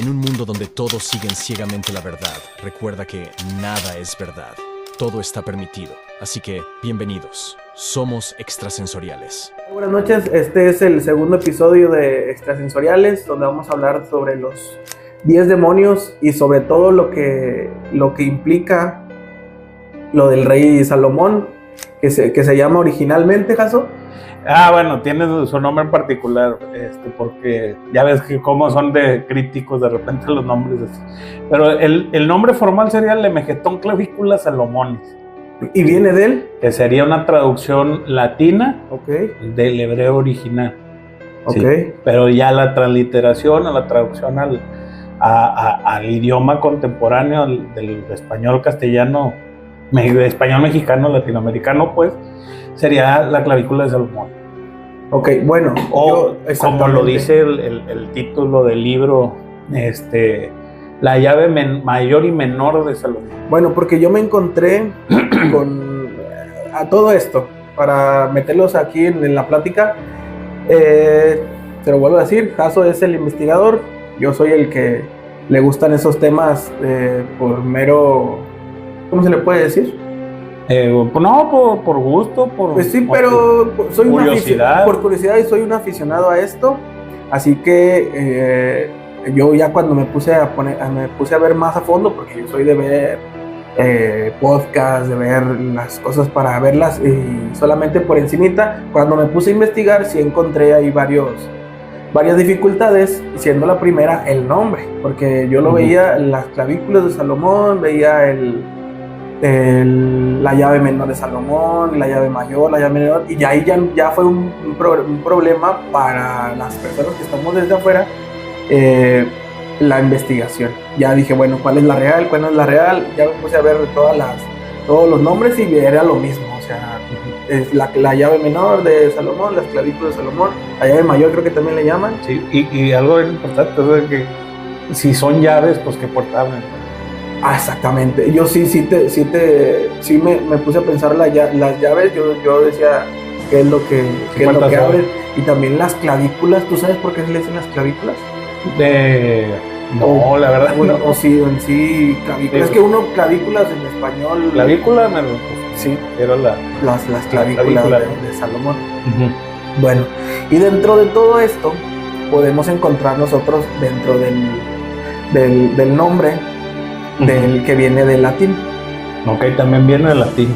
En un mundo donde todos siguen ciegamente la verdad, recuerda que nada es verdad. Todo está permitido. Así que, bienvenidos. Somos extrasensoriales. Buenas noches, este es el segundo episodio de Extrasensoriales, donde vamos a hablar sobre los 10 demonios y sobre todo lo que implica lo del rey Salomón, que se llama originalmente, Jaso. Bueno, tiene su nombre en particular, porque ya ves que cómo son de críticos de repente los nombres. Pero el nombre formal sería Lemegetón Clavícula Salomonis. ¿Y viene de él? Que sería una traducción latina del hebreo original. Sí, pero ya la transliteración o la traducción al idioma contemporáneo del español castellano, español mexicano, latinoamericano, pues, sería la clavícula de Salomón. Bueno. O como lo dice el título del libro, la llave mayor y menor de Salomón. Bueno, porque yo me encontré a todo esto, para meterlos aquí en la plática, te lo vuelvo a decir, Jaso es el investigador, yo soy el que le gustan esos temas por mero, ¿cómo se le puede decir? No, por gusto, pues sí, pero soy curiosidad. Por curiosidad, y soy un aficionado a esto, así que yo ya cuando me puse a ver más a fondo, porque yo soy de ver podcasts, de ver las cosas para verlas y solamente por encimita, cuando me puse a investigar sí encontré ahí varias dificultades, siendo la primera el nombre, porque yo lo veía las clavículas de Salomón, veía la llave menor de Salomón, la llave mayor, la llave menor, y ahí ya fue un problema para las personas que estamos desde afuera, la investigación. Ya dije, bueno, ¿cuál es la real? ¿Cuál no es la real? Ya me puse a ver todos los nombres y era lo mismo, o sea, es la llave menor de Salomón, las clavículas de Salomón, la llave mayor creo que también le llaman. Sí, y algo importante es que si son llaves, pues que portables. Exactamente. Yo sí me puse a pensar las llaves. Yo decía qué es lo que abren, y también las clavículas. ¿Tú sabes por qué se le dicen las clavículas? No, la verdad. Bueno, no. O sí, en sí clavículas. Es que clavículas en español. Clavícula, sí, era las clavículas de Salomón. Bueno, y dentro de todo esto podemos encontrar nosotros dentro del nombre del que viene del latín. También viene del latín.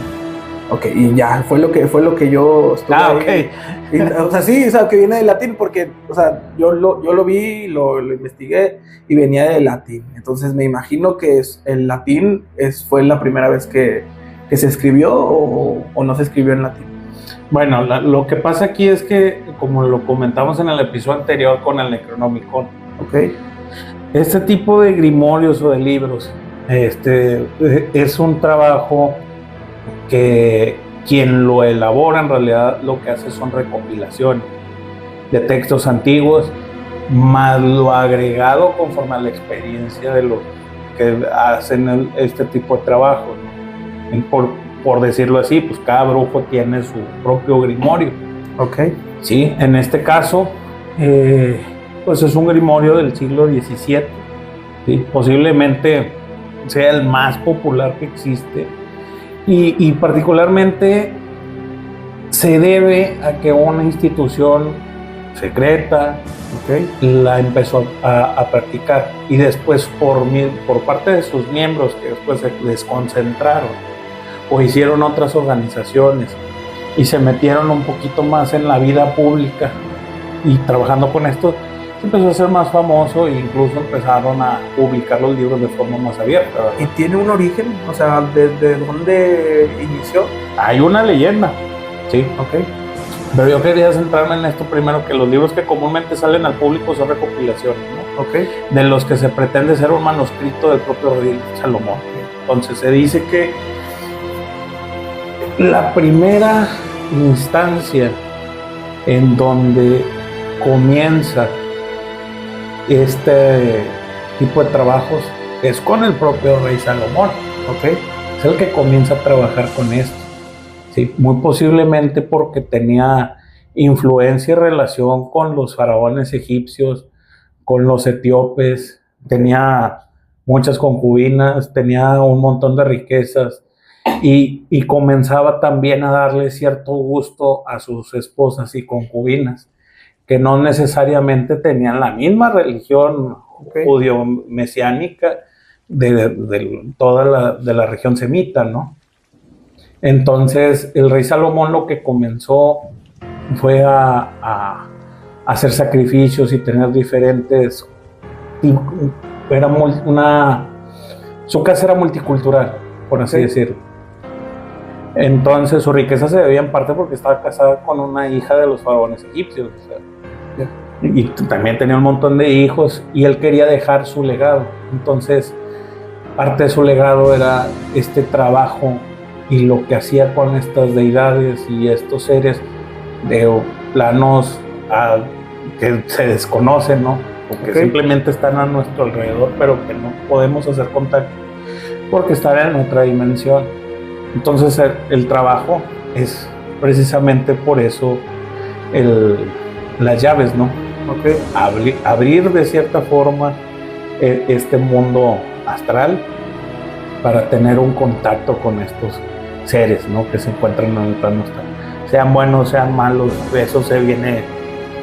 Y ya fue lo que yo estuve y, o sea, sí, o sea, que viene del latín, porque, o sea, yo lo vi, lo investigué y venía del latín. Entonces me imagino que el latín fue la primera vez que se escribió o no se escribió en latín. Bueno, lo que pasa aquí es que, como lo comentamos en el episodio anterior con el Necronomicon, este tipo de grimorios o de libros, es un trabajo que quien lo elabora en realidad lo que hace son recopilaciones de textos antiguos, más lo agregado conforme a la experiencia de los que hacen este tipo de trabajo. Por decirlo así, pues cada brujo tiene su propio grimorio. Sí, en este caso, pues es un grimorio del siglo XVII, ¿sí? Posiblemente sea el más popular que existe, y particularmente se debe a que una institución secreta la empezó a practicar, y después por parte de sus miembros, que después se desconcentraron o hicieron otras organizaciones y se metieron un poquito más en la vida pública y trabajando con esto, se empezó a ser más famoso, e incluso empezaron a publicar los libros de forma más abierta, ¿verdad? ¿Y tiene un origen? O sea, ¿desde dónde inició? Hay una leyenda, sí. Pero yo quería centrarme en esto primero, que los libros que comúnmente salen al público son recopilaciones, ¿no? De los que se pretende ser un manuscrito del propio rey Salomón. Entonces se dice que la primera instancia en donde comienza este tipo de trabajos es con el propio rey Salomón. Es el que comienza a trabajar con esto, ¿sí? Muy posiblemente porque tenía influencia y relación con los faraones egipcios, con los etíopes, tenía muchas concubinas, tenía un montón de riquezas y comenzaba también a darle cierto gusto a sus esposas y concubinas, que no necesariamente tenían la misma religión judío-mesiánica de toda la región semita, ¿no? Entonces el rey Salomón lo que comenzó fue a hacer sacrificios y tener diferentes... Su casa era multicultural, por así decirlo. Entonces su riqueza se debía en parte porque estaba casada con una hija de los faraones egipcios, o sea, y también tenía un montón de hijos y él quería dejar su legado. Entonces parte de su legado era este trabajo y lo que hacía con estas deidades y estos seres de planos que se desconocen, ¿no? O que simplemente están a nuestro alrededor, pero que no podemos hacer contacto porque están en otra dimensión. Entonces el trabajo es precisamente por eso las llaves, ¿no? Abrir de cierta forma este mundo astral para tener un contacto con estos seres, ¿no? Que se encuentran en el plano astral. Sean buenos, sean malos, eso se viene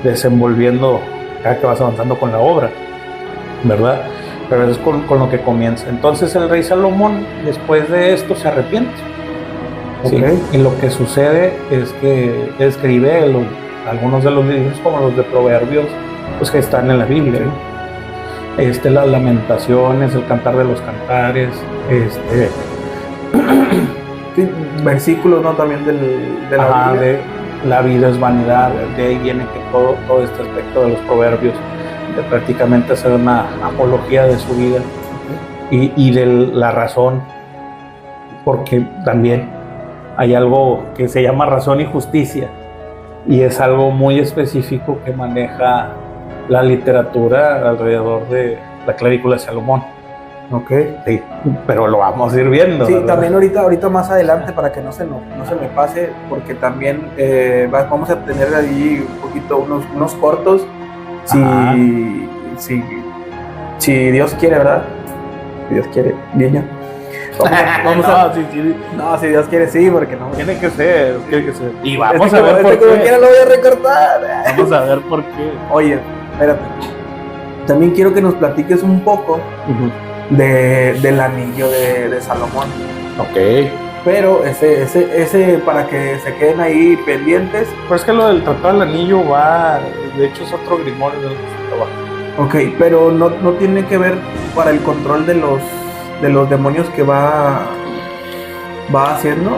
desenvolviendo cada que vas avanzando con la obra, ¿verdad? Pero es con lo que comienza. Entonces el rey Salomón, después de esto, se arrepiente. ¿Sí? Y lo que sucede es que escribe algunos de los libros, como los de Proverbios, pues que están en la Biblia, ¿no? Las Lamentaciones, el Cantar de los Cantares, sí, versículos, ¿no? También de la Biblia. De la vida es vanidad, de ahí viene que todo este aspecto de los proverbios, de prácticamente hacer una apología de su vida y de la razón, porque también hay algo que se llama razón y justicia, y es algo muy específico que maneja la literatura alrededor de la clavícula de Salomón. Sí, pero lo vamos a ir viendo. Sí, ¿verdad? También ahorita más adelante, para que no se me pase, porque también vamos a tener ahí un poquito unos cortos, si Dios quiere, ¿verdad? Si Dios quiere, niño. No, si Dios quiere, sí, porque no. Tiene que ser. Y vamos a ver por qué. Como quiera lo voy a recortar. Vamos a ver por qué. Oye, espérate. También quiero que nos platiques un poco del anillo de Salomón. Pero ese para que se queden ahí pendientes. Pero es que lo del tratado del anillo de hecho es otro grimorio del que se trabaja. Pero no tiene que ver para el control de los demonios que va haciendo.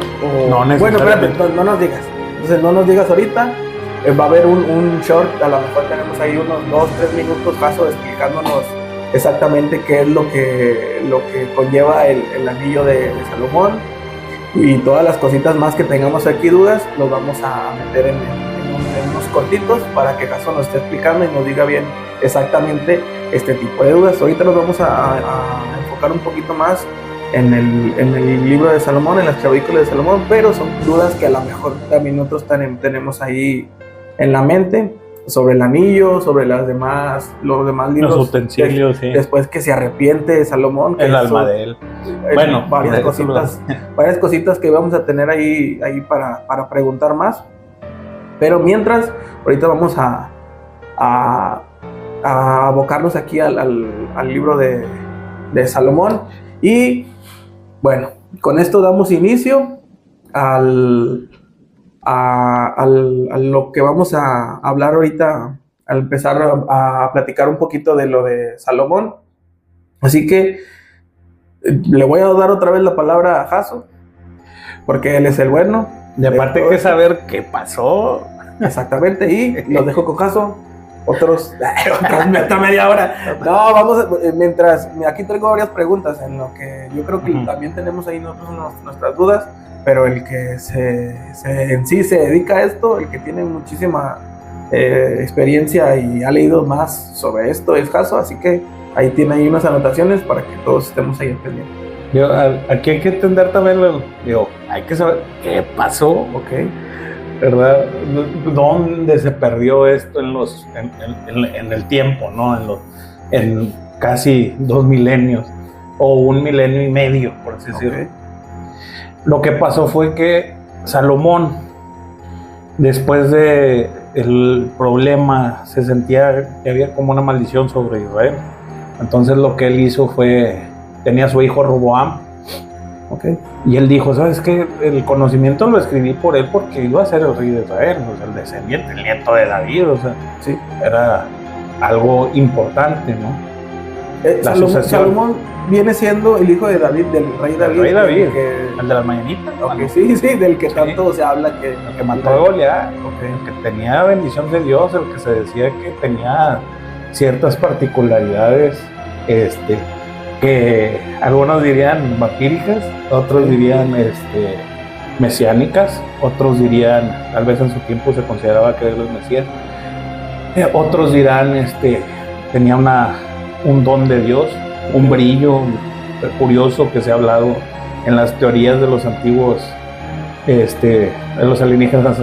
No necesariamente. Bueno, espérate, no nos digas. Entonces no nos digas ahorita. Va a haber un short, a lo mejor tenemos ahí unos 2-3 minutos paso explicándonos exactamente qué es lo que conlleva el anillo de Salomón, y todas las cositas más que tengamos aquí dudas los vamos a meter en unos cortitos para que Caso nos esté explicando y nos diga bien exactamente este tipo de dudas. Ahorita nos vamos a enfocar un poquito más en el libro de Salomón, en las clavículas de Salomón, pero son dudas que a lo mejor también nosotros tenemos ahí en la mente, sobre el anillo, sobre los demás libros, los utensilios, sí. Después que se arrepiente de Salomón, el alma de él. Bueno, varias cositas que vamos a tener ahí para preguntar más. Pero mientras, ahorita vamos a abocarnos aquí al libro de Salomón. Y bueno, con esto damos inicio a lo que vamos a hablar ahorita, al empezar a platicar un poquito de lo de Salomón. Así que le voy a dar otra vez la palabra a Jaso, porque él es el bueno. Y aparte hay que saber qué pasó. Exactamente, y los dejo con Jaso. Otros hasta media hora. No, mientras aquí traigo varias preguntas en lo que yo creo que también tenemos ahí nosotros nuestras dudas. Pero el que en sí se dedica a esto, el que tiene muchísima experiencia y ha leído más sobre esto es Jaso, así que ahí tiene ahí unas anotaciones para que todos estemos ahí pendientes. Aquí hay que entender también, hay que saber qué pasó, ¿verdad? ¿Dónde se perdió esto en el tiempo, ¿no? casi 2 milenios o 1 milenio y medio, por así decirlo. Lo que pasó fue que Salomón, después de el problema, se sentía que había como una maldición sobre Israel. Entonces lo que él hizo fue, tenía a su hijo Roboam, y él dijo, ¿sabes qué? El conocimiento lo escribí por él porque iba a ser el rey de Israel, o sea, el descendiente, el nieto de David, o sea, sí, era algo importante, ¿no? Salomón viene siendo el hijo de David, del rey David. El rey David, el de las mañanitas. Sí, del que tanto se habla que... El que mató a Goliat, el que tenía bendición de Dios, el que se decía que tenía ciertas particularidades, que algunos dirían vampíricas, otros dirían mesiánicas, otros dirían, tal vez en su tiempo se consideraba que era el Mesías, otros dirán, tenía un don de Dios, un brillo curioso que se ha hablado en las teorías de los antiguos, de los alienígenas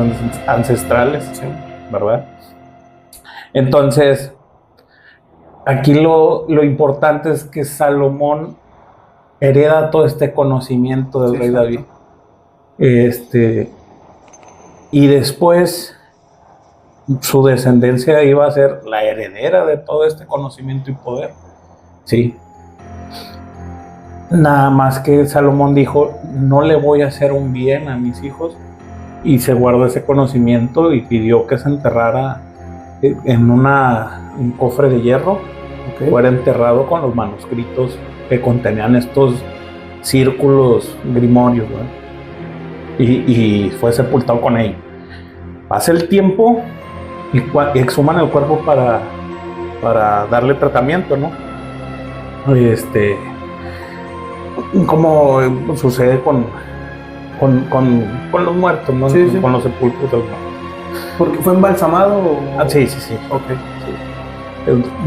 ancestrales, sí, ¿verdad? Entonces, aquí lo importante es que Salomón hereda todo este conocimiento del rey David. Y después su descendencia iba a ser la heredera de todo este conocimiento y poder. Sí. Nada más que Salomón dijo, no le voy a hacer un bien a mis hijos, y se guardó ese conocimiento y pidió que se enterrara en un cofre de hierro, fuera enterrado con los manuscritos que contenían estos círculos grimorios, ¿no? Y fue sepultado con ellos. Pasa el tiempo y exhuman el cuerpo para darle tratamiento, ¿no? Como sucede con los muertos, ¿no? Sí, sí. Con los sepulcros de los muertos. ¿Porque fue embalsamado? Sí. Sí.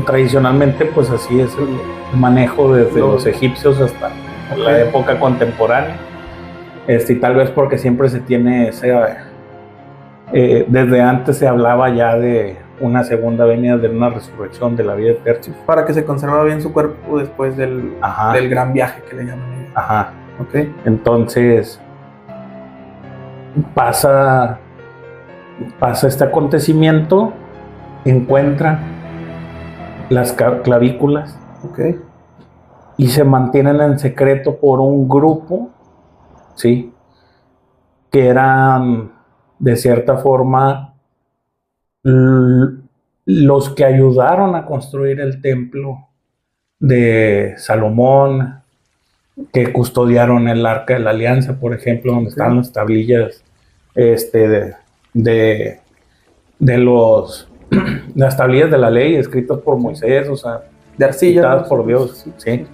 Tradicionalmente, pues así es el manejo desde los egipcios hasta la época contemporánea. Y tal vez porque siempre se tiene desde antes se hablaba ya de una segunda venida, de una resurrección, de la vida eterna. Para que se conservara bien su cuerpo después del gran viaje que le llaman. Entonces pasa este acontecimiento, encuentran las clavículas, y se mantienen en secreto por un grupo, ¿sí?, que eran de cierta forma los que ayudaron a construir el templo de Salomón, que custodiaron el Arca de la Alianza, por ejemplo, donde están las tablillas de las tablillas de la ley escritas por Moisés, o sea, de arcilla, ¿no? Por Dios, sí.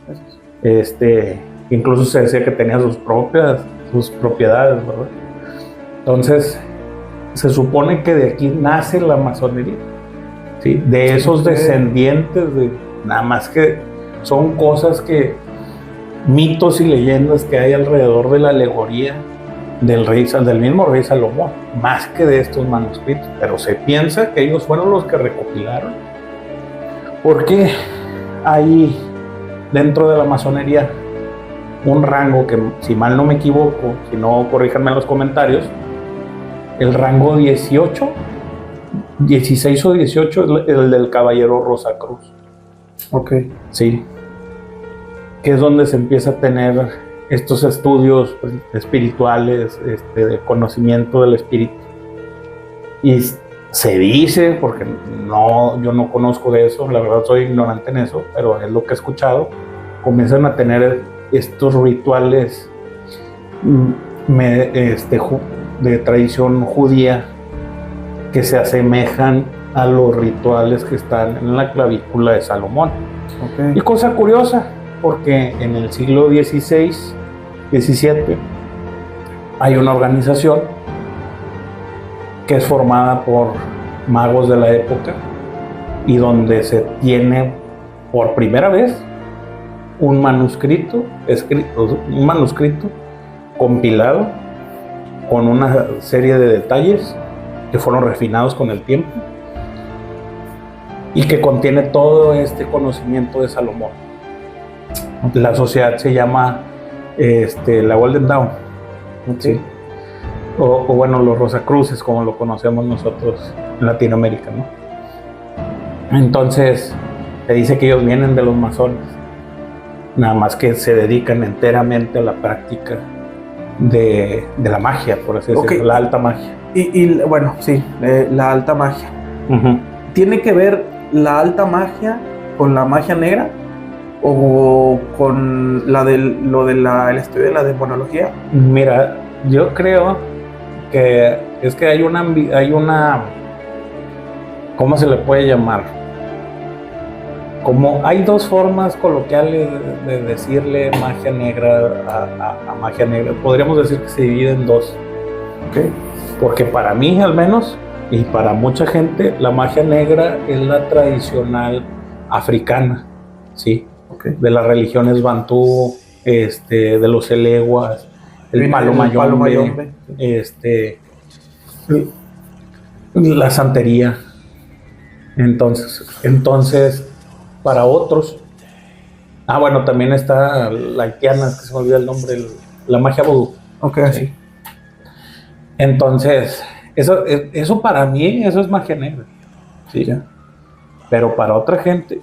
Incluso se decía que tenía sus propiedades, ¿verdad? Entonces, se supone que de aquí nace la masonería, ¿sí? De esos descendientes, nada más que son cosas mitos y leyendas que hay alrededor de la alegoría del mismo rey Salomón, más que de estos manuscritos. Pero se piensa que ellos fueron los que recopilaron, porque hay dentro de la masonería un rango que, si mal no me equivoco, si no, corríjanme en los comentarios, el rango 16 o 18 es el del caballero Rosacruz. Sí. Que es donde se empieza a tener estos estudios espirituales, de conocimiento del espíritu. Y se dice, porque yo no conozco de eso, la verdad soy ignorante en eso, pero es lo que he escuchado, comienzan a tener estos rituales de tradición judía que se asemejan a los rituales que están en la clavícula de Salomón. Y cosa curiosa, porque en el siglo XVI, XVII, hay una organización que es formada por magos de la época y donde se tiene por primera vez un manuscrito compilado con una serie de detalles que fueron refinados con el tiempo, y que contiene todo este conocimiento de Salomón. La sociedad se llama la Golden Dawn, ¿sí? O bueno, los Rosacruces, como lo conocemos nosotros en Latinoamérica, ¿no? Entonces, se dice que ellos vienen de los masones, nada más que se dedican enteramente a la práctica de la magia, por así decirlo, la alta magia. Y bueno, sí, la alta magia. Uh-huh. ¿Tiene que ver la alta magia con la magia negra? ¿O con el estudio de la demonología? Mira, yo creo que es que hay una, ¿cómo se le puede llamar? Como hay dos formas coloquiales de decirle magia negra a magia negra. Podríamos decir que se divide en dos. Okay. Porque para mí, al menos, y para mucha gente, la magia negra es la tradicional africana, ¿sí? Okay. De las religiones bantú, de los eleguas, el palo mayombe, la santería. Entonces, para otros, bueno, también está la haitiana, que se me olvida el nombre, la magia vudú. Okay. Sí. Entonces, eso para mí, eso es magia negra. Sí. Ya. Pero para otra gente,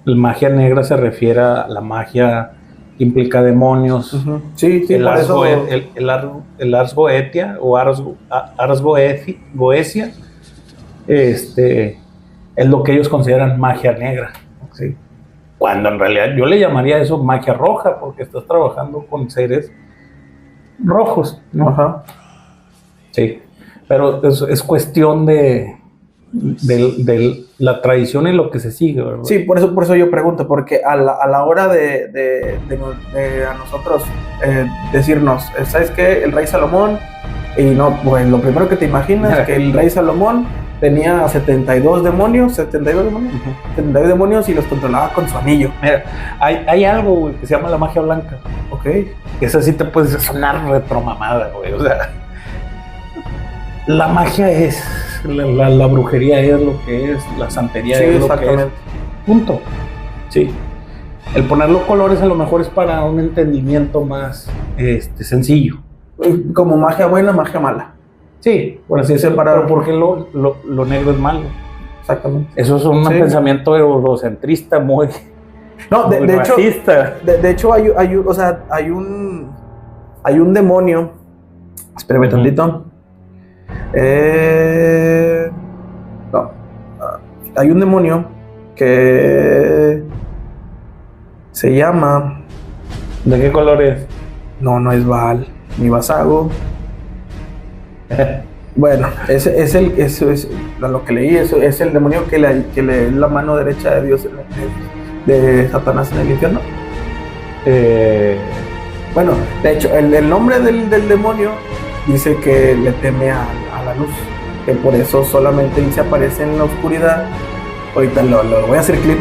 la magia negra se refiere a la magia que implica demonios. Uh-huh. Sí, el por eso. Ars Goetia o Ars Goetia, es lo que ellos consideran magia negra. Sí. Cuando en realidad yo le llamaría eso magia roja, porque estás trabajando con seres rojos, ¿no? Ajá. Sí, pero es cuestión de la tradición y lo que se sigue, ¿verdad? Sí, por eso yo pregunto, porque a la hora de a nosotros decirnos, ¿sabes qué? El rey Salomón, y no, pues lo primero que te imaginas que el rey Salomón tenía 72 demonios, 72 demonios y los controlaba con su anillo. Mira, hay algo, güey, que se llama la magia blanca. Ok. Esa sí te puede sonar retromamada, güey, o sea, la magia es, la brujería es lo que es, la santería sí, es lo que es. Punto. Sí. El poner los colores a lo mejor es para un entendimiento más sencillo. Como magia buena, magia mala. Sí, por así decirlo, pero porque lo negro es malo. Exactamente. Eso es un pensamiento eurocentrista muy... No, de hecho hay un demonio. Espérame tantito. No. Hay un demonio que se llama... ¿De qué color es? No es Baal, ni Basago. Bueno, eso es lo que leí. Eso es el demonio que le es la mano derecha de Dios, de Satanás en el infierno. Bueno, de hecho, el nombre del demonio dice que le teme a la luz, que por eso solamente él se aparece en la oscuridad. Ahorita lo voy a hacer clip,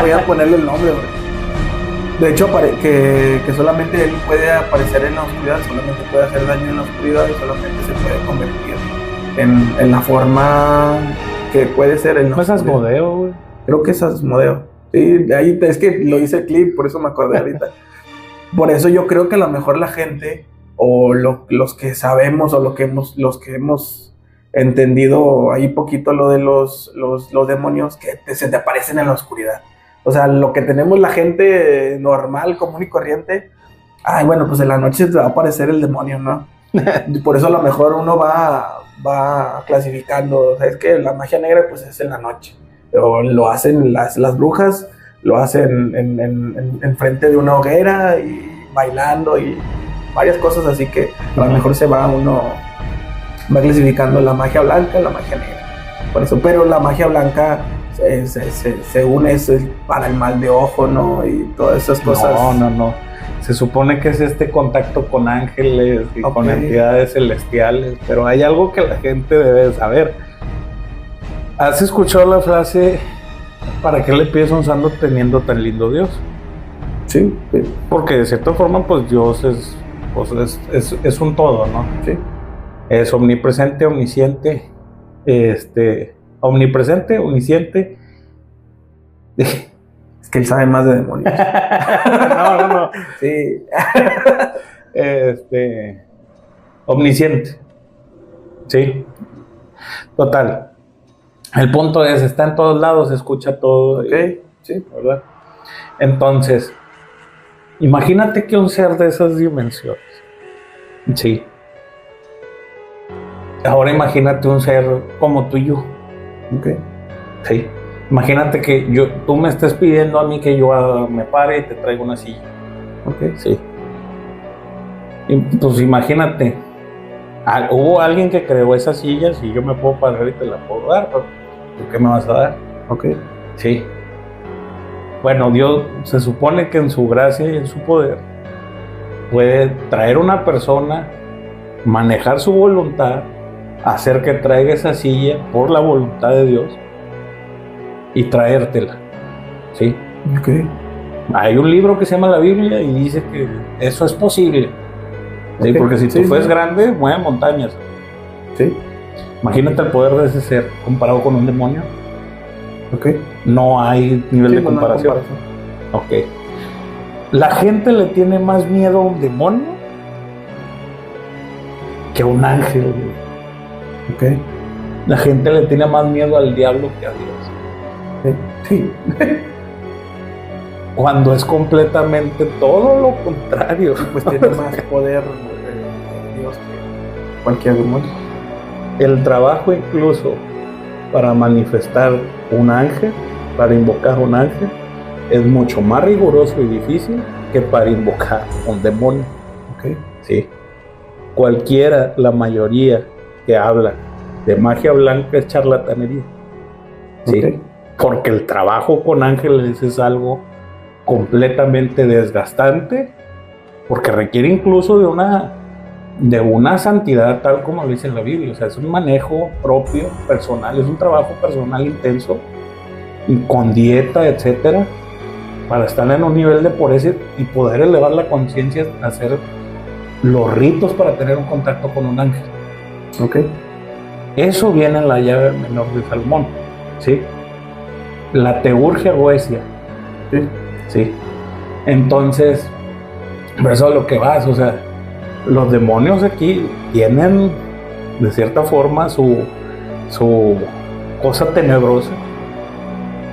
voy a ponerle el nombre. De hecho, que solamente él puede aparecer en la oscuridad, solamente puede hacer daño en la oscuridad y solamente se puede convertir en la forma que puede ser en la oscuridad. ¿No es Asmodeo, güey? Creo que es Asmodeo. Sí, ahí es que lo hice el clip, por eso me acordé ahorita. Por eso yo creo que a lo mejor la gente, o los que sabemos, o los que hemos entendido ahí poquito lo de los demonios que se te aparecen en la oscuridad. O sea, lo que tenemos la gente normal, común y corriente, bueno, pues en la noche te va a aparecer el demonio, ¿no? Por eso a lo mejor uno va clasificando, ¿sabes qué? La magia negra pues es en la noche. O lo hacen las brujas, lo hacen en frente de una hoguera y bailando y varias cosas así que a lo mejor uno va clasificando la magia blanca y la magia negra. Por eso, pero la magia blanca según eso es para el mal de ojo, ¿no? Y todas esas cosas. No. Se supone que es contacto con ángeles y con entidades celestiales, pero hay algo que la gente debe saber. ¿Has escuchado la frase, ¿para qué le pides a un santo teniendo tan lindo Dios? Sí. Porque de cierta forma, pues Dios es un todo, ¿no? Sí. Es omnipresente, omnisciente, omnipresente, omnisciente. Es que él sabe más de demonios. No. Sí. Omnisciente. Sí. Total. El punto es, está en todos lados, escucha todo. Ok, sí. ¿Verdad? Entonces, imagínate que un ser de esas dimensiones. Sí. Ahora imagínate un ser como tú y yo. Ok. Sí. Imagínate que tú me estés pidiendo a mí que yo me pare y te traigo una silla. Ok. Sí. Y pues imagínate, hubo alguien que creó esas sillas y yo me puedo parar y te la puedo dar, pero ¿tú qué me vas a dar? Ok. Sí. Bueno, Dios se supone que en su gracia y en su poder puede traer una persona, manejar su voluntad, hacer que traiga esa silla por la voluntad de Dios y traértela. ¿Sí? Ok. Hay un libro que se llama la Biblia y dice que eso es posible. ¿Sí? Okay. Porque si tu Sí, fe sí. es grande, mueve montañas. Sí. Imagínate el poder de ese ser comparado con un demonio. Ok. No hay nivel de no hay comparación. Ok. La gente le tiene más miedo a un demonio que a un ángel. Ok. La gente le tiene más miedo al diablo que a Dios. Sí. Cuando es completamente todo lo contrario. Pues tiene más poder Dios que cualquier demonio. El trabajo incluso para manifestar un ángel, para invocar un ángel, es mucho más riguroso y difícil que para invocar un demonio. Ok. Sí. Cualquiera, la mayoría que habla de magia blanca es charlatanería. Sí. Okay. Porque el trabajo con ángeles es algo completamente desgastante, porque requiere incluso de una santidad tal como lo dice en la Biblia. O sea, es un manejo propio, personal, es un trabajo personal intenso, con dieta, etcétera, para estar en un nivel de pureza y poder elevar la conciencia, hacer los ritos para tener un contacto con un ángel. Ok. Eso viene en la llave menor de Salomón, ¿sí? La teurgia goesia. Sí. Sí. Entonces, por eso a lo que vas, o sea, los demonios aquí tienen de cierta forma su cosa tenebrosa,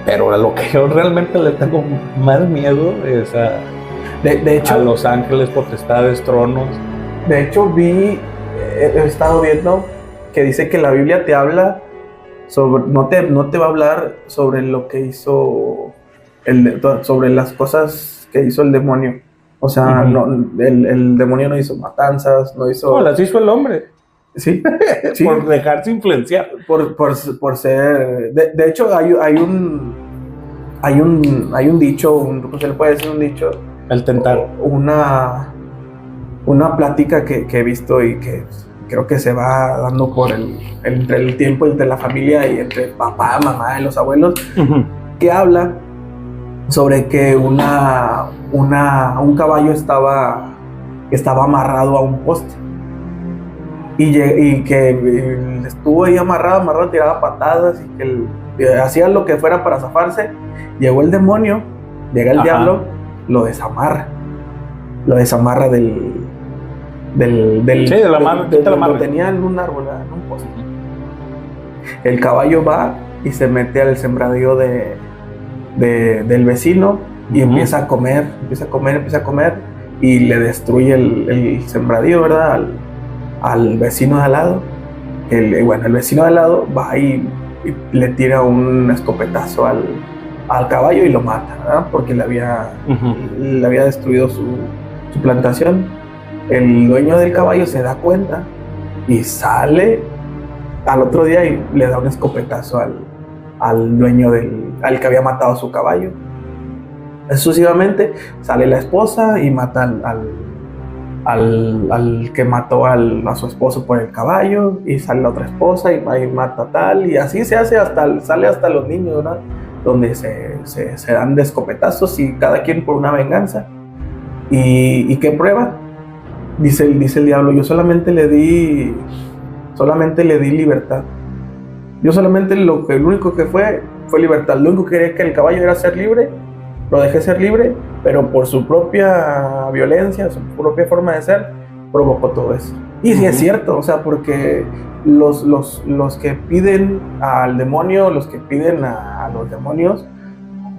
pero a lo que yo realmente le tengo más miedo es de hecho, a los ángeles, potestades, tronos. De hecho, he estado viendo que dice que la Biblia te habla sobre, no te va a hablar sobre lo que hizo sobre las cosas que hizo el demonio. O sea, el demonio no hizo matanzas, no hizo... No, las hizo el hombre. Sí, sí. Por dejarse influenciar. Por ser... De hecho, hay un dicho, ¿cómo se le puede decir un dicho? El tentar. Una plática que he visto y que creo que se va dando por entre el tiempo entre la familia y entre papá, mamá y los abuelos, que habla sobre que un caballo estaba amarrado a un poste y que estuvo ahí amarrado, tiraba patadas y que hacía lo que fuera para zafarse. Llegó el demonio, llega el diablo, lo desamarra del sí, de la mano, lo tenía en un árbol, en un poste. El caballo va y se mete al sembradío del vecino y empieza a comer y le destruye el sembradío, ¿verdad? Al vecino de al lado. El vecino de al lado va y le tira un escopetazo al caballo y lo mata, ¿verdad? Porque le había destruido su plantación. El dueño del caballo se da cuenta y sale al otro día y le da un escopetazo al dueño al que había matado a su caballo. Sucesivamente sale la esposa y mata al que mató a su esposo por el caballo, y sale la otra esposa y mata tal, y así se hace sale hasta los niños, ¿verdad? Donde se dan de escopetazos y cada quien por una venganza. ¿Y qué prueba? Dice el diablo, yo solamente le di libertad. Yo solamente lo único que fue libertad. Lo único que quería que el caballo era ser libre, lo dejé ser libre, pero por su propia violencia, su propia forma de ser, provocó todo eso. Y sí es cierto, o sea, porque los que piden al demonio, los que piden a los demonios,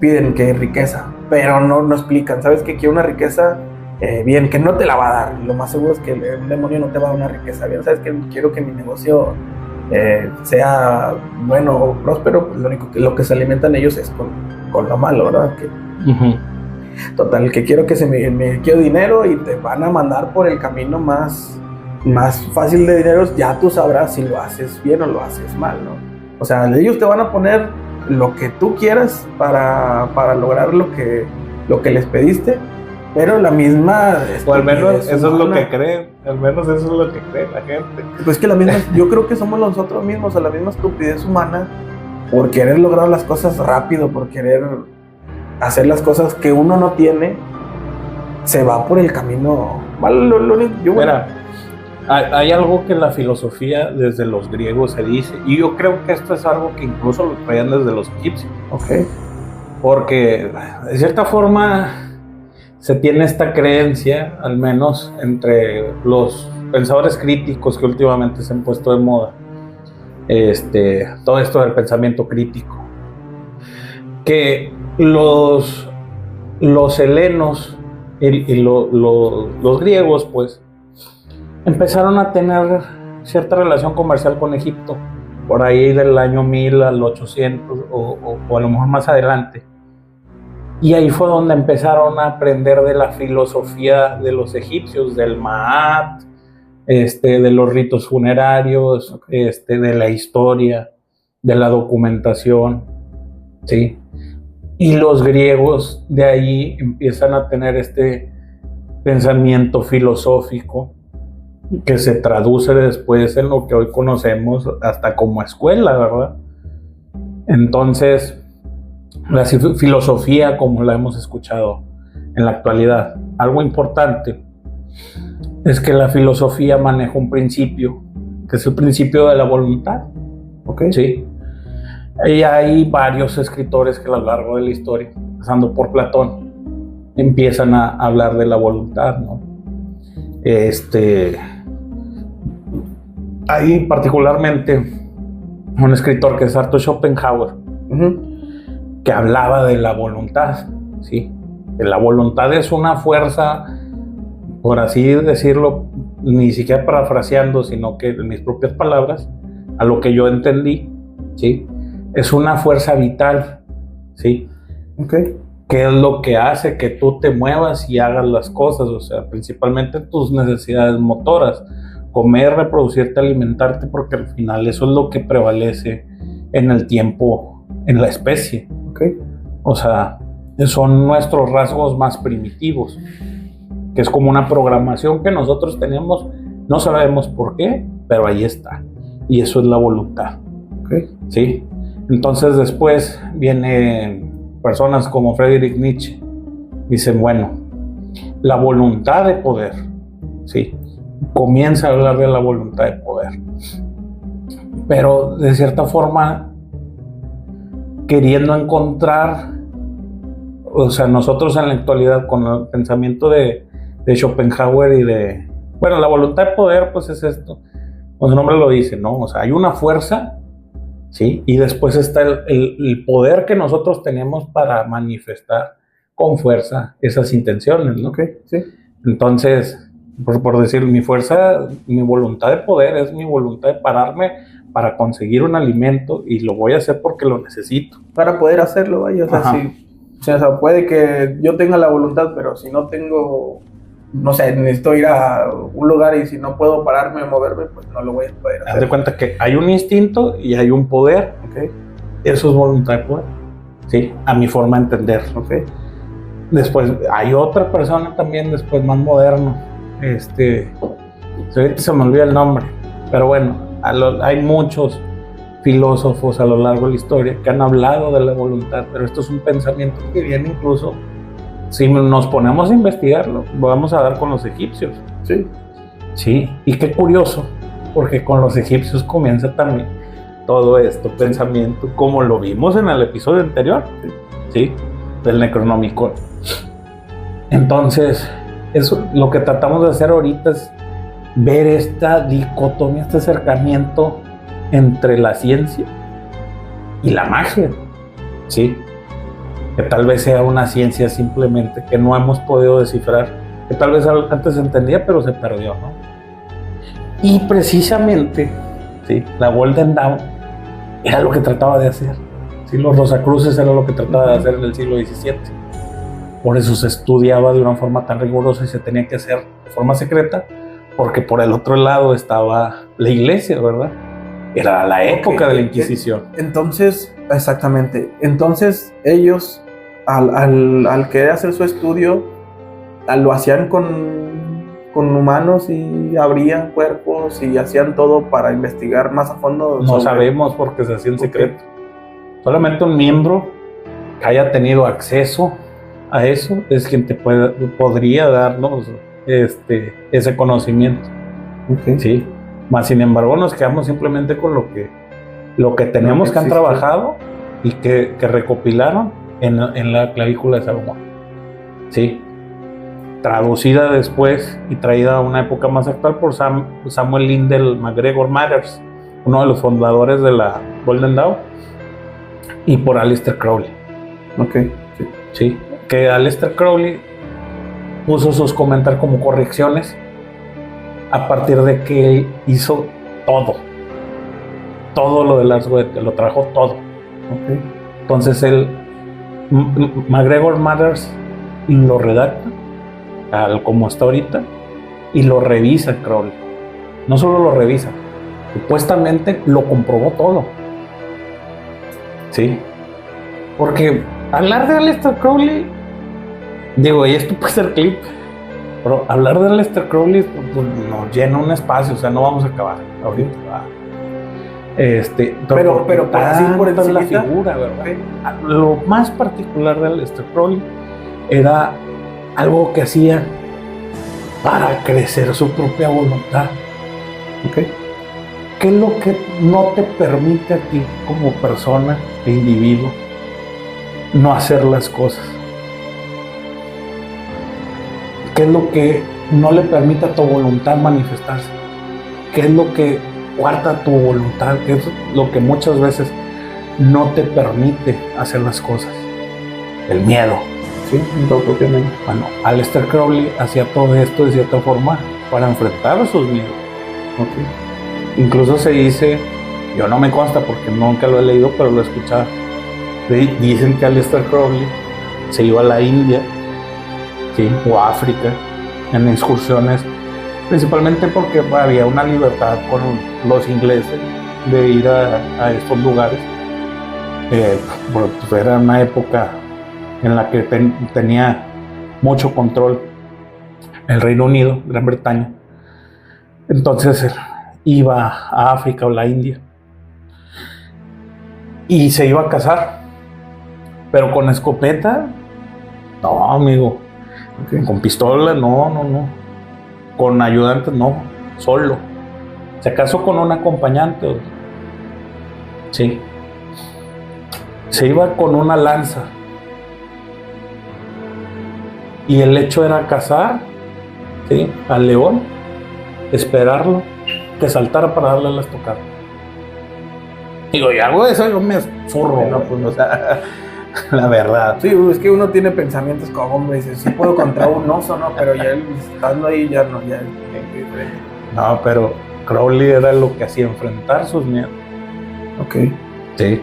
piden que riqueza, pero no explican, ¿sabes qué? Quiero una riqueza bien, que no te la va a dar. Lo más seguro es que el demonio no te va a dar una riqueza bien. ¿Sabes qué? Quiero que mi negocio sea bueno o próspero. Pues lo que se alimentan ellos es con lo malo, ¿verdad? Total, que quiero que me quiero dinero y te van a mandar por el camino más fácil de dinero. Ya tú sabrás si lo haces bien o lo haces mal, ¿no? O sea, ellos te van a poner lo que tú quieras para lograr lo que les pediste, pero la misma... O al menos eso es lo que creen, al menos eso es lo que cree la gente. Pues que la misma, yo creo que somos nosotros mismos, o la misma estupidez humana, por querer lograr las cosas rápido, por querer hacer las cosas que uno no tiene, se va por el camino mal. Mira, hay algo que en la filosofía desde los griegos se dice, y yo creo que esto es algo que incluso lo traían desde los egipcios. Okay. Porque de cierta forma se tiene esta creencia, al menos entre los pensadores críticos que últimamente se han puesto de moda, todo esto del pensamiento crítico, que los helenos y los griegos, pues, empezaron a tener cierta relación comercial con Egipto, por ahí del año 1000 al 800 o a lo mejor más adelante. Y ahí fue donde empezaron a aprender de la filosofía de los egipcios, del Maat, de los ritos funerarios, de la historia, de la documentación, ¿sí? Y los griegos de ahí empiezan a tener este pensamiento filosófico que se traduce después en lo que hoy conocemos hasta como escuela, ¿verdad? Entonces, la filosofía como la hemos escuchado en la actualidad, algo importante es que la filosofía maneja un principio, que es el principio de la voluntad. Okay. Sí. Y hay varios escritores que a lo largo de la historia, pasando por Platón, empiezan a hablar de la voluntad, ¿no? Hay particularmente un escritor que es Arthur Schopenhauer, que hablaba de la voluntad, ¿sí? Que la voluntad es una fuerza, por así decirlo, ni siquiera parafraseando, sino que en mis propias palabras, a lo que yo entendí, ¿sí? Es una fuerza vital, ¿sí? Okay. Que es lo que hace que tú te muevas y hagas las cosas, o sea, principalmente tus necesidades motoras, comer, reproducirte, alimentarte, porque al final eso es lo que prevalece en el tiempo, en la especie. Okay. O sea, son nuestros rasgos más primitivos, que es como una programación que nosotros tenemos, no sabemos por qué, pero ahí está, y eso es la voluntad. Okay. ¿Sí? Entonces después vienen personas como Friedrich Nietzsche, dicen, bueno, la voluntad de poder, ¿sí? Comienza a hablar de la voluntad de poder, pero de cierta forma queriendo encontrar, o sea, nosotros en la actualidad con el pensamiento de Schopenhauer y bueno, la voluntad de poder, pues es esto, como su nombre lo dice, ¿no? O sea, hay una fuerza, ¿sí? Y después está el poder que nosotros tenemos para manifestar con fuerza esas intenciones, ¿no? Okay, sí. Entonces, por decir, mi fuerza, mi voluntad de poder es mi voluntad de pararme para conseguir un alimento y lo voy a hacer porque lo necesito. Para poder hacerlo, vaya, o sea, sí. O sea, puede que yo tenga la voluntad, pero si no tengo, no sé, necesito ir a un lugar y si no puedo pararme o moverme, pues no lo voy a poder hacer. Haz de cuenta que hay un instinto y hay un poder. Okay. Eso es voluntad de poder, ¿sí? A mi forma de entender. Okay. Después hay otra persona también, después más moderno. Ahorita se me olvida el nombre, pero bueno, hay muchos filósofos a lo largo de la historia que han hablado de la voluntad, pero esto es un pensamiento que viene incluso, si nos ponemos a investigarlo, vamos a dar con los egipcios. Sí. Sí, y qué curioso, porque con los egipcios comienza también todo esto, pensamiento, como lo vimos en el episodio anterior, ¿sí? Del Necronomicon. Entonces, eso, lo que tratamos de hacer ahorita es ver esta dicotomía, este acercamiento entre la ciencia y la magia, ¿sí? Que tal vez sea una ciencia simplemente que no hemos podido descifrar, que tal vez antes se entendía, pero se perdió, ¿no? Y precisamente, ¿sí? La Golden Dawn era lo que trataba de hacer, ¿sí? Los Rosacruces era lo que trataba de hacer en el siglo XVII. Por eso se estudiaba de una forma tan rigurosa y se tenía que hacer de forma secreta, porque por el otro lado estaba la iglesia, ¿verdad? Era la época de la Inquisición. Entonces, exactamente. Entonces, ellos, al querer hacer su estudio, lo hacían con humanos y abrían cuerpos y hacían todo para investigar más a fondo. No sabemos porque se hacía en secreto. Solamente un miembro que haya tenido acceso a eso es quien te podría darnos ese conocimiento. Sí. Más sin embargo, nos quedamos simplemente con lo que tenemos que han trabajado y que recopilaron en la clavícula de Salomón. Sí. Traducida después y traída a una época más actual por Samuel Lindell MacGregor Mathers, uno de los fundadores de la Golden Dawn, y por Aleister Crowley. Sí. Que Aleister Crowley puso sus comentarios como correcciones a partir de que él hizo todo lo del Ars-Goetia, lo trajo todo. Entonces MacGregor Mathers lo redacta como está ahorita y lo revisa Crowley. No solo lo revisa, supuestamente lo comprobó todo. Sí. Porque hablar de Aleister Crowley, digo, y esto puede ser clip, pero hablar de Aleister Crowley pues, nos llena un espacio, o sea, no vamos a acabar ahorita. Pero así por la figura, ¿verdad? Lo más particular de Aleister Crowley era algo que hacía para crecer su propia voluntad. ¿Qué es lo que no te permite a ti como persona e individuo no hacer las cosas? ¿Qué es lo que no le permite a tu voluntad manifestarse? ¿Qué es lo que cuarta tu voluntad? ¿Qué es lo que muchas veces no te permite hacer las cosas? El miedo. Sí, propiamente. Bueno, Aleister Crowley hacía todo esto de cierta forma para enfrentar sus miedos. Incluso se dice, yo no me consta porque nunca lo he leído, pero lo he escuchado. Dicen que Aleister Crowley se iba a la India, ¿sí? O a África en excursiones, principalmente porque había una libertad con los ingleses de ir a estos lugares. Pues era una época en la que tenía mucho control el Reino Unido, Gran Bretaña. Entonces iba a África o la India y se iba a cazar, pero con escopeta, no, amigo. Con pistola, no. Con ayudantes, no. Solo. Se casó con un acompañante. Sí. Se iba con una lanza. Y el hecho era cazar, ¿sí? Al león, esperarlo, que saltara para darle las tocadas. Digo, y hago eso, yo me zurro. No, pues, o sea, la verdad. Sí, es que uno tiene pensamientos como, hombre, dice, sí puedo contra un oso, ¿no? Pero ya estando ahí, ya no, ya. No, pero Crowley era lo que hacía enfrentar sus miedos. Sí.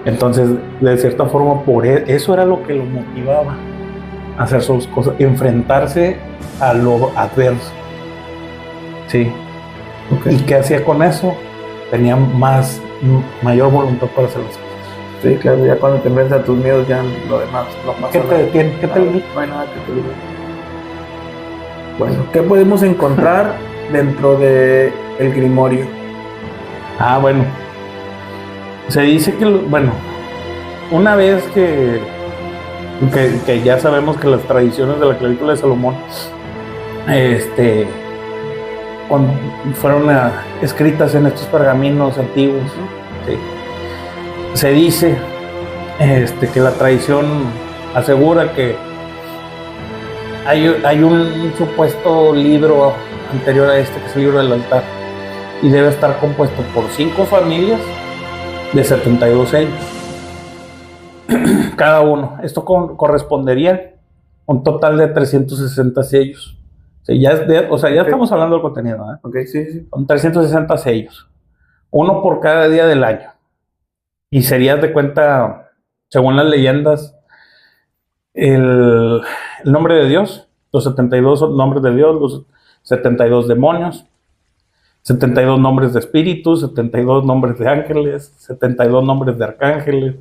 Entonces, de cierta forma, por eso era lo que lo motivaba a hacer sus cosas, enfrentarse a lo adverso. Sí. ¿Y qué hacía con eso? Tenía mayor voluntad para hacer las cosas. Sí, claro, ya cuando te enfrentas a tus miedos, ya lo demás no pasa. ¿Qué te detiene? ¿Qué te limita? No hay nada que te limite. Bueno, ¿qué podemos encontrar dentro de el Grimorio? Bueno. Se dice que, una vez que ya sabemos que las tradiciones de la clavícula de Salomón fueron escritas en estos pergaminos antiguos. ¿Sí? Se dice que la tradición asegura que hay un supuesto libro anterior a este, que es el libro del altar, y debe estar compuesto por 5 familias de 72 sellos cada uno. Esto correspondería a un total de 360 sellos. Ya estamos hablando del contenido, ¿eh? Okay, sí. Son 360 sellos, uno por cada día del año. Y serías de cuenta, según las leyendas, el nombre de Dios, los 72 nombres de Dios, los 72 demonios, 72 nombres de espíritus, 72 nombres de ángeles, 72 nombres de arcángeles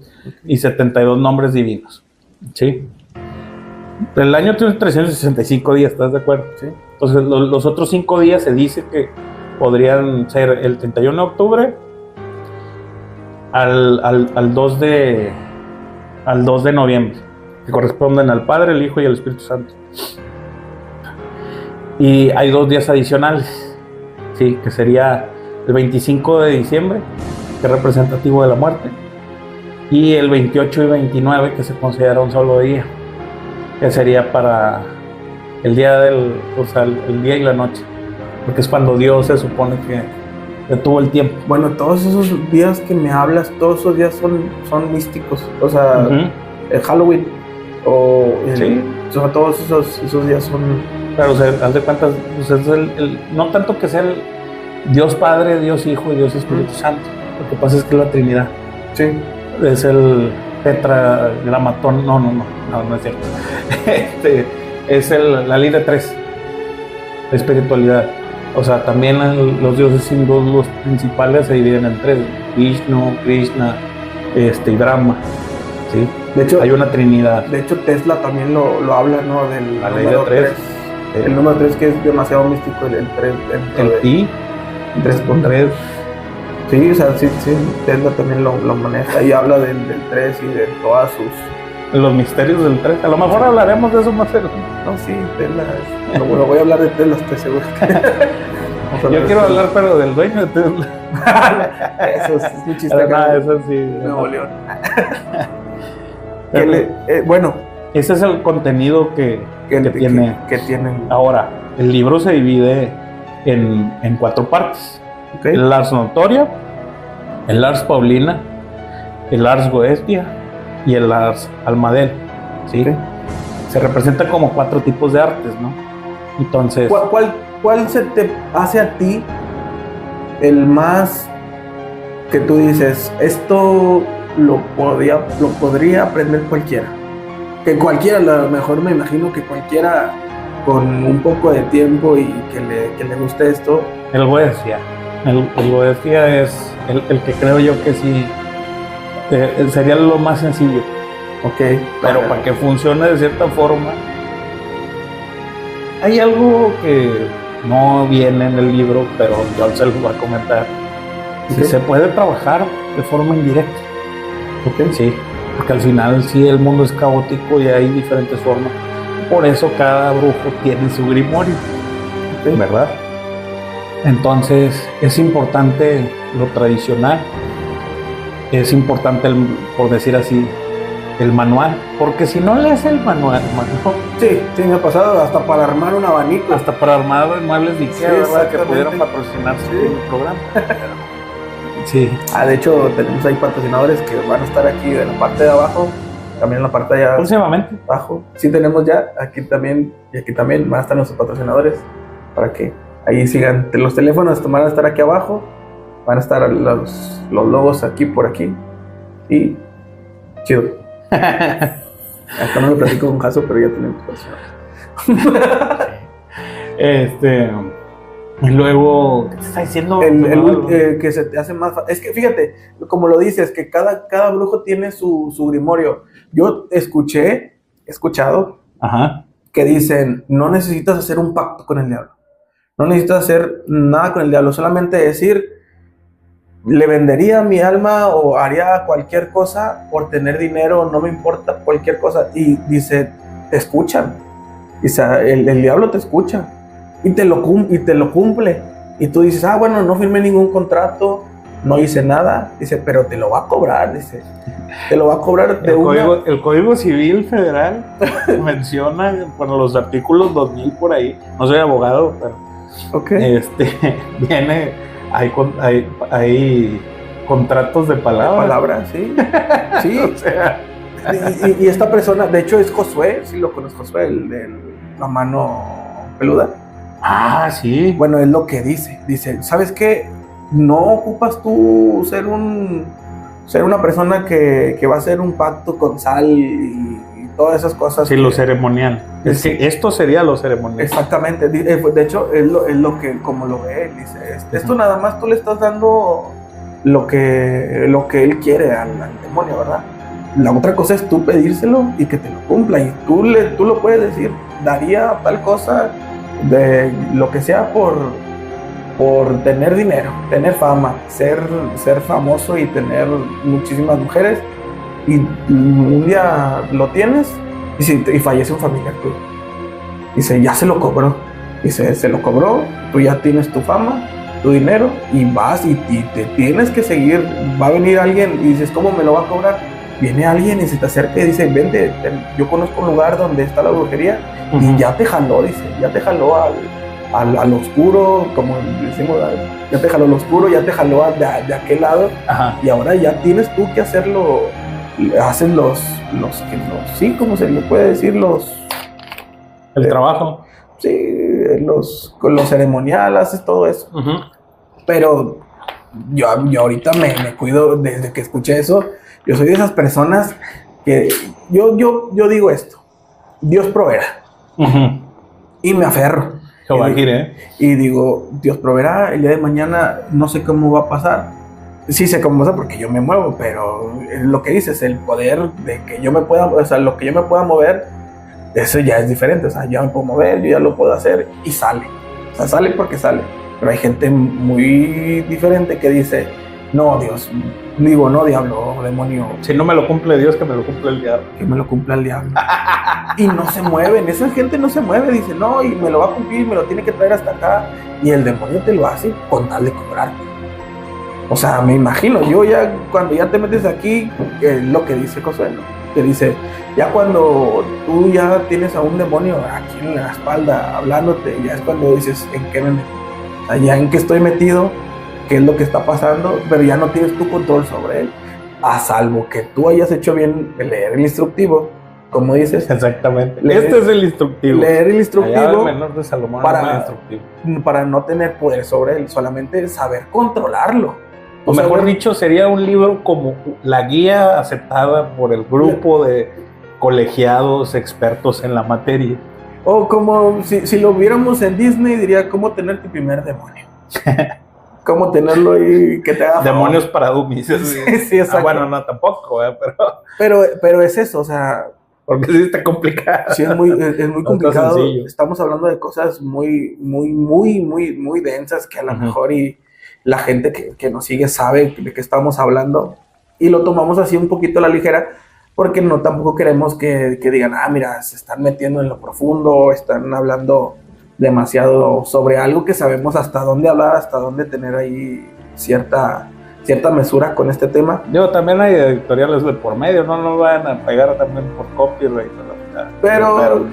y 72 nombres divinos. ¿Sí? El año tiene 365 días, ¿estás de acuerdo? Sí. Entonces, los otros 5 días se dice que podrían ser el 31 de octubre al 2 de noviembre, que corresponden al Padre, el Hijo y el Espíritu Santo. Y hay 2 días adicionales, sí, que sería el 25 de diciembre, que es representativo de la muerte, y el 28 y 29, que se considera un solo día, que sería para el día el día y la noche, porque es cuando Dios se supone que detuvo el tiempo. Bueno, todos esos días que me hablas, todos esos días son místicos, o sea, el Halloween, todos esos días son... Claro, o sea, haz de cuenta, pues es no tanto que sea el Dios Padre, Dios Hijo y Dios Espíritu Santo, lo que pasa es que es la Trinidad. Sí. Es el tetragramatón, no es cierto. Es la ley de 3, la espiritualidad. O sea, también los dioses hindúes, los principales, se dividen en 3: Vishnu, Krishna, y Brahma. ¿Sí? De hecho, hay una trinidad. De hecho, Tesla también lo habla, ¿no? La ley de 3. El número 3, que es demasiado místico, el 3. El pi. 3.3. Sí, o sea, sí, Tesla también lo maneja y habla del 3 y de todas los misterios del 3. A lo mejor hablaremos de eso más adelante. No, sí, Tesla. Lo voy a hablar de Tesla, estoy seguro. Yo quiero hablar, pero del dueño de Tesla. Eso es un chiste. Eso sí. Nuevo León. Bueno. Ese es el contenido que tiene. Ahora, el libro se divide en 4 partes. Okay. El Ars Notoria, el Ars Paulina, el Ars Goetia y el Ars Almadel. ¿Sí? Okay. Se representan como 4 tipos de artes, ¿no? Entonces, ¿Cuál se te hace a ti el más que tú dices, esto lo podría aprender cualquiera? Que cualquiera, a lo mejor me imagino que cualquiera con un poco de tiempo y que le guste esto. El Goetia. El Goetia es el que creo yo que sí sería lo más sencillo. Ok. Pero para que funcione de cierta forma, hay algo que no viene en el libro, pero yo se lo voy a comentar. Okay. Se puede trabajar de forma indirecta. Okay. Sí, porque al final sí el mundo es caótico y hay diferentes formas. Por eso cada brujo tiene su grimorio, okay, ¿verdad? Entonces es importante lo tradicional, es importante, por decir así, el manual, porque si no lees el manual, sí, me ha pasado hasta para armar un abanico, hasta para armar muebles de Ikea, sí, ¿verdad? Que pudieron patrocinarse en el programa. Sí. De hecho tenemos ahí patrocinadores que van a estar aquí en la parte de abajo, también en la parte de allá próximamente abajo. Sí, tenemos ya aquí también, y aquí también van a estar nuestros patrocinadores para que ahí sigan. Los teléfonos van a estar aquí abajo, van a estar los logos aquí por aquí y chido. Hasta no lo platico con Jaso, pero ya tenemos patrocinadores. Y luego, ¿qué te está diciendo? Que se te hace más fácil. Es que fíjate, como lo dices, que cada brujo tiene su grimorio. Yo he escuchado, ajá, que dicen, no necesitas hacer un pacto con el diablo. No necesitas hacer nada con el diablo. Solamente decir, le vendería mi alma o haría cualquier cosa por tener dinero, no me importa, cualquier cosa. Y dice, te escuchan. Dice, el diablo te escucha. Y te lo cumple. y tú dices, bueno, no firmé ningún contrato, no hice nada, dice, pero te lo va a cobrar, dice, te lo va a cobrar de el Código Civil Federal menciona, bueno, los artículos 2000 por ahí, no soy abogado, pero viene, hay contratos de palabra. Palabra, sí. Sí. O sea, y esta persona, de hecho, es Josué, sí lo conozco, Josué, el de la mano peluda. Sí. Bueno, es lo que dice, ¿sabes qué? No ocupas tú ser una persona que va a hacer un pacto con sal y todas esas cosas. Sí, lo ceremonial. Es que esto sería lo ceremonial. Exactamente. De hecho, es lo que, como lo ve él, dice, esto nada más tú le estás dando lo que él quiere al demonio, ¿verdad? La otra cosa es tú pedírselo y que te lo cumpla. Y tú lo puedes decir, daría tal cosa, de lo que sea por tener dinero, tener fama, ser famoso y tener muchísimas mujeres. Y un día lo tienes y fallece un familiar tuyo. Dice, ya se lo cobró. Dice, se lo cobró, tú ya tienes tu fama, tu dinero, y vas y te tienes que seguir. Va a venir alguien y dices, ¿cómo me lo va a cobrar? Viene alguien y se te acerca y dice, vente, yo conozco un lugar donde está la brujería, y ya te jaló, dice, ya te jaló al oscuro, como decimos, ya te jaló al oscuro, ya te jaló de aquel lado. Ajá. Y ahora ya tienes tú que hacerlo, hacen sí, ¿cómo se le puede decir? El trabajo. Sí, con lo ceremonial, haces todo eso. Uh-huh. Pero yo ahorita me cuido, desde que escuché eso, yo soy de esas personas que yo digo esto, Dios proveerá. Uh-huh. Y me aferro. Y digo, Dios proveerá, el día de mañana no sé cómo va a pasar. Sí sé cómo va a pasar porque yo me muevo, pero lo que dices, el poder de que yo me pueda, o sea, lo que yo me pueda mover, eso ya es diferente. O sea, ya me puedo mover, yo ya lo puedo hacer y sale. O sea, sale porque sale. Pero hay gente muy diferente que dice, no, Dios, digo, no, diablo, demonio. Si no me lo cumple Dios, que me lo cumpla el diablo. Que me lo cumpla el diablo. Y no se mueven, esa gente no se mueve, dice, no, y me lo va a cumplir, me lo tiene que traer hasta acá. Y el demonio te lo hace con tal de cobrarte. O sea, me imagino, yo ya, cuando ya te metes aquí, lo que dice Josué, ¿no? Que dice, ya cuando tú ya tienes a un demonio aquí en la espalda hablándote, ya es cuando dices, ¿en qué me metí? O sea, ya en qué estoy metido, qué es lo que está pasando, pero ya no tienes tu control sobre él, a salvo que tú hayas hecho bien leer el instructivo, como dices. Exactamente. Este es el instructivo. Leer el instructivo, menor de Salomón, para no tener poder sobre él, solamente saber controlarlo. O mejor dicho, sería un libro como la guía aceptada por el grupo de colegiados expertos en la materia. O como si lo viéramos en Disney, diría, ¿cómo tener tu primer demonio? ¿Cómo tenerlo y que te haga demonios para dummies? Sí, exacto. Bueno, no, tampoco, pero es eso, o sea... Porque sí está complicado. Sí, es muy complicado. Estamos hablando de cosas muy densas que a lo mejor y la gente que nos sigue sabe de qué estamos hablando, y lo tomamos así un poquito a la ligera, porque no tampoco queremos que digan, mira, se están metiendo en lo profundo, están hablando demasiado sobre algo que sabemos hasta dónde hablar, hasta dónde tener ahí cierta mesura con este tema. También hay editoriales de por medio, no vayan a pegar también por copyright. Pero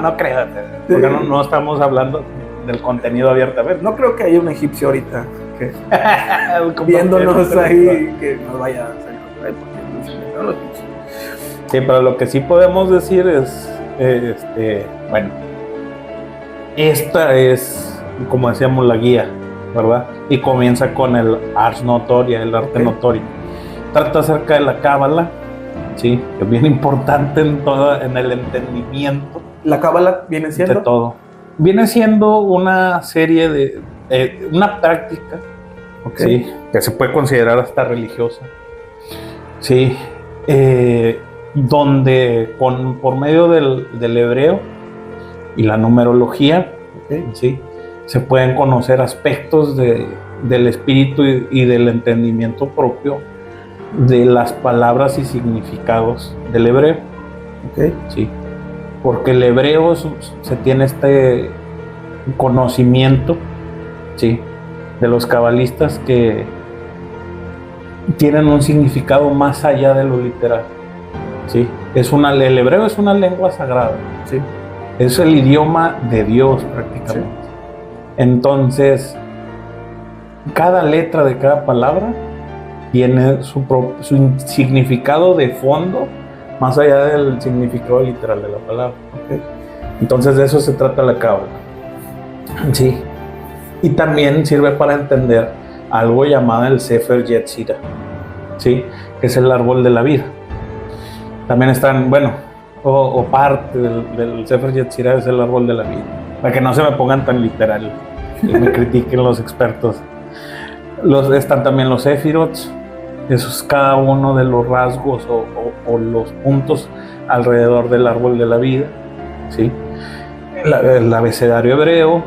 no creas, porque no estamos hablando del contenido abiertamente. No creo que haya un egipcio ahorita que viéndonos ahí que nos vaya a salir por ahí, porque no lo egipcios. Sí, pero lo que sí podemos decir es, bueno, esta es, como decíamos, la guía, ¿verdad? Y comienza con el ars notoria, el arte notorio. Trata acerca de la cábala, sí, que es bien importante en el entendimiento. ¿La cábala viene siendo? De todo. Viene siendo una serie de una práctica, sí, que se puede considerar hasta religiosa, sí, donde por medio del hebreo y la numerología, sí, se pueden conocer aspectos del espíritu y del entendimiento propio de las palabras y significados del hebreo. Sí, porque el hebreo se tiene este conocimiento, sí, de los cabalistas que tienen un significado más allá de lo literal. ¿Sí? El hebreo es una lengua sagrada. Sí. Es el idioma de Dios prácticamente. Sí. Entonces, cada letra de cada palabra tiene su significado de fondo, más allá del significado literal de la palabra. Okay. Entonces, de eso se trata la cábala. Sí. Y también sirve para entender algo llamado el Sefer Yetzirah, ¿sí? Que es el árbol de la vida. También están, o parte del Sefer Yetzirah es el árbol de la vida. Para que no se me pongan tan literal y me critiquen los expertos. Están también los Sefirots. Eso es cada uno de los rasgos o los puntos alrededor del árbol de la vida, ¿sí? El abecedario hebreo,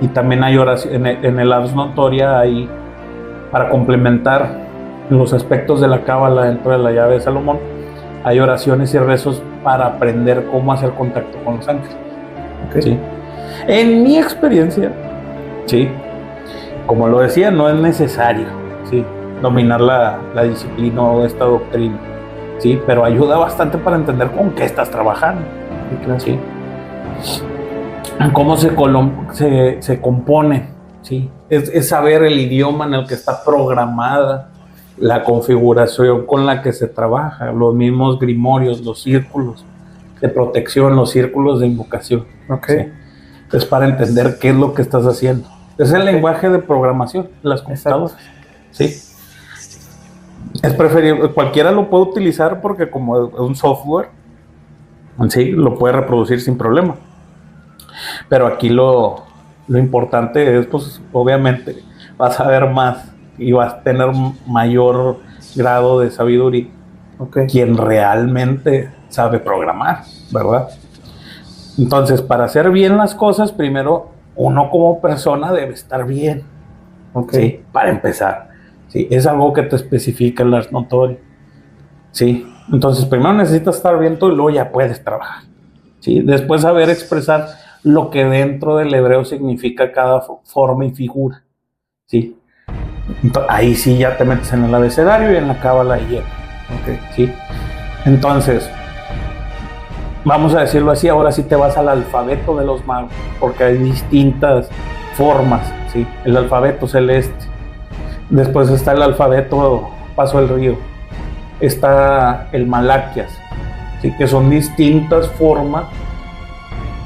y también hay oración, en el Ars Notoria hay, para complementar los aspectos de la cábala dentro de la llave de Salomón, hay oraciones y rezos para aprender cómo hacer contacto con los ángeles. Okay. ¿Sí? En mi experiencia, ¿sí? Como lo decía, no es necesario, ¿sí?, dominar la disciplina o esta doctrina, ¿sí? Pero ayuda bastante para entender con qué estás trabajando, ¿sí? Cómo se compone, ¿sí? Es saber el idioma en el que está programada la configuración con la que se trabaja, los mismos grimorios, los círculos de protección, los círculos de invocación. Okay. ¿Sí? Es para entender qué es lo que estás haciendo. Es el lenguaje de programación de las computadoras. ¿Sí? Es preferible, cualquiera lo puede utilizar porque como es un software, sí, lo puede reproducir sin problema. Pero aquí lo importante es, pues, obviamente, vas a ver más y vas a tener mayor grado de sabiduría. Okay. Quien realmente sabe programar, ¿verdad? Entonces, para hacer bien las cosas, primero, uno como persona debe estar bien. Okay. ¿Sí? Para empezar. ¿Sí? Es algo que te especifica el Ars Notoria. ¿Sí? Entonces, primero necesitas estar bien tú y luego ya puedes trabajar. ¿Sí? Después saber expresar lo que dentro del hebreo significa cada forma y figura. ¿Sí? Entonces, ahí sí ya te metes en el abecedario y en la cábala y okay. ¿Sí? Entonces, vamos a decirlo así, ahora sí te vas al alfabeto de los magos, porque hay distintas formas, ¿sí? El alfabeto celeste, después está el alfabeto Paso del Río, está el Malaquias, ¿sí? Que son distintas formas,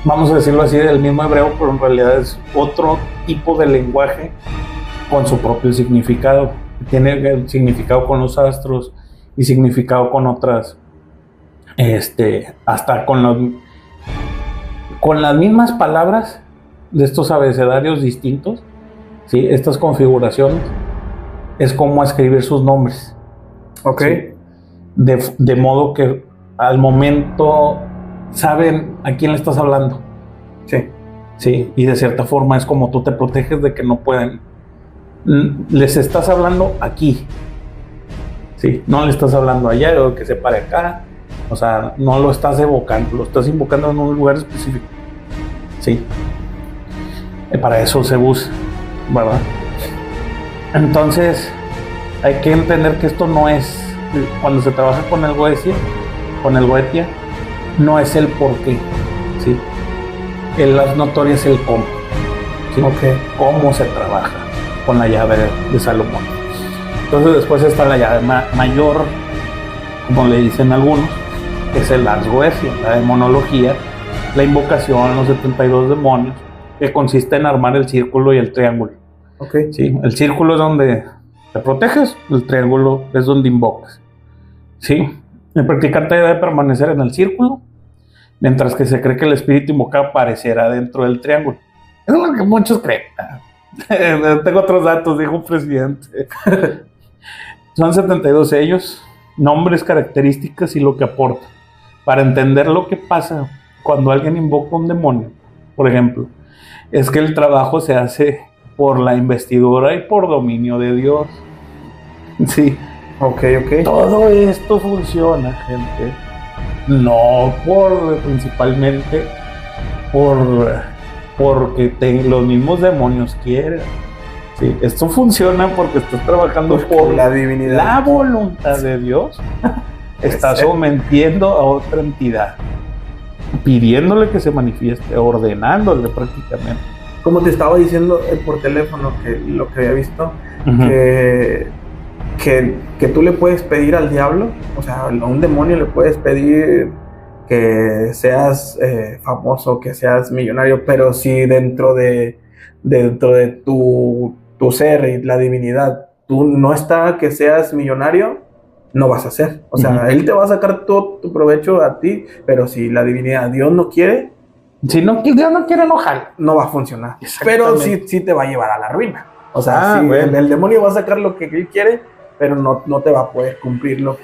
vamos a decirlo así, del mismo hebreo, pero en realidad es otro tipo de lenguaje con su propio significado. Tiene significado con los astros y significado con otras, hasta con las mismas palabras de estos abecedarios distintos, ¿sí? Estas configuraciones es como escribir sus nombres. Ok. ¿Sí? De modo que al momento saben a quién le estás hablando. Sí. Sí, y de cierta forma es como tú te proteges de que no pueden. Les estás hablando aquí. Sí, no le estás hablando allá o que se pare acá. O sea, no lo estás evocando, lo estás invocando en un lugar específico. Sí. Para eso se usa, ¿verdad? Entonces, hay que entender que esto no es, cuando se trabaja con el Goetia, no es el por qué, ¿sí? El Ars Notoria es el cómo, ¿sí? Okay. Cómo se trabaja con la llave de Salomón. Entonces después está la llave mayor, como le dicen algunos, que es el Ars Goetia, la demonología, la invocación, los 72 demonios, que consiste en armar el círculo y el triángulo. Okay. ¿Sí? El círculo es donde te proteges, el triángulo es donde invocas. ¿Sí? El practicante debe permanecer en el círculo, mientras que se cree que el espíritu invocado aparecerá dentro del triángulo. Es lo que muchos creen. Tengo otros datos, dijo un presidente. Son 72 sellos, nombres, características y lo que aporta. Para entender lo que pasa cuando alguien invoca un demonio, por ejemplo, es que el trabajo se hace por la investidura y por dominio de Dios. Sí. Ok. Todo esto funciona, gente, no principalmente porque los mismos demonios quieren, Sí, esto funciona porque estás trabajando por la divinidad, la voluntad de Dios. Estás sometiendo a otra entidad, pidiéndole que se manifieste, ordenándole prácticamente. Como te estaba diciendo por teléfono, que lo que había visto, que tú le puedes pedir al diablo, o sea, a un demonio le puedes pedir que seas famoso, que seas millonario, pero si dentro de tu ser y la divinidad, tú no está que seas millonario, no vas a hacer. O sea, él te va a sacar todo tu provecho a ti, pero si la divinidad, Dios no quiere, si no, Dios no quiere enojar, no va a funcionar. Pero sí te va a llevar a la ruina. O sea, bueno, el demonio va a sacar lo que él quiere, pero no te va a poder cumplirlo.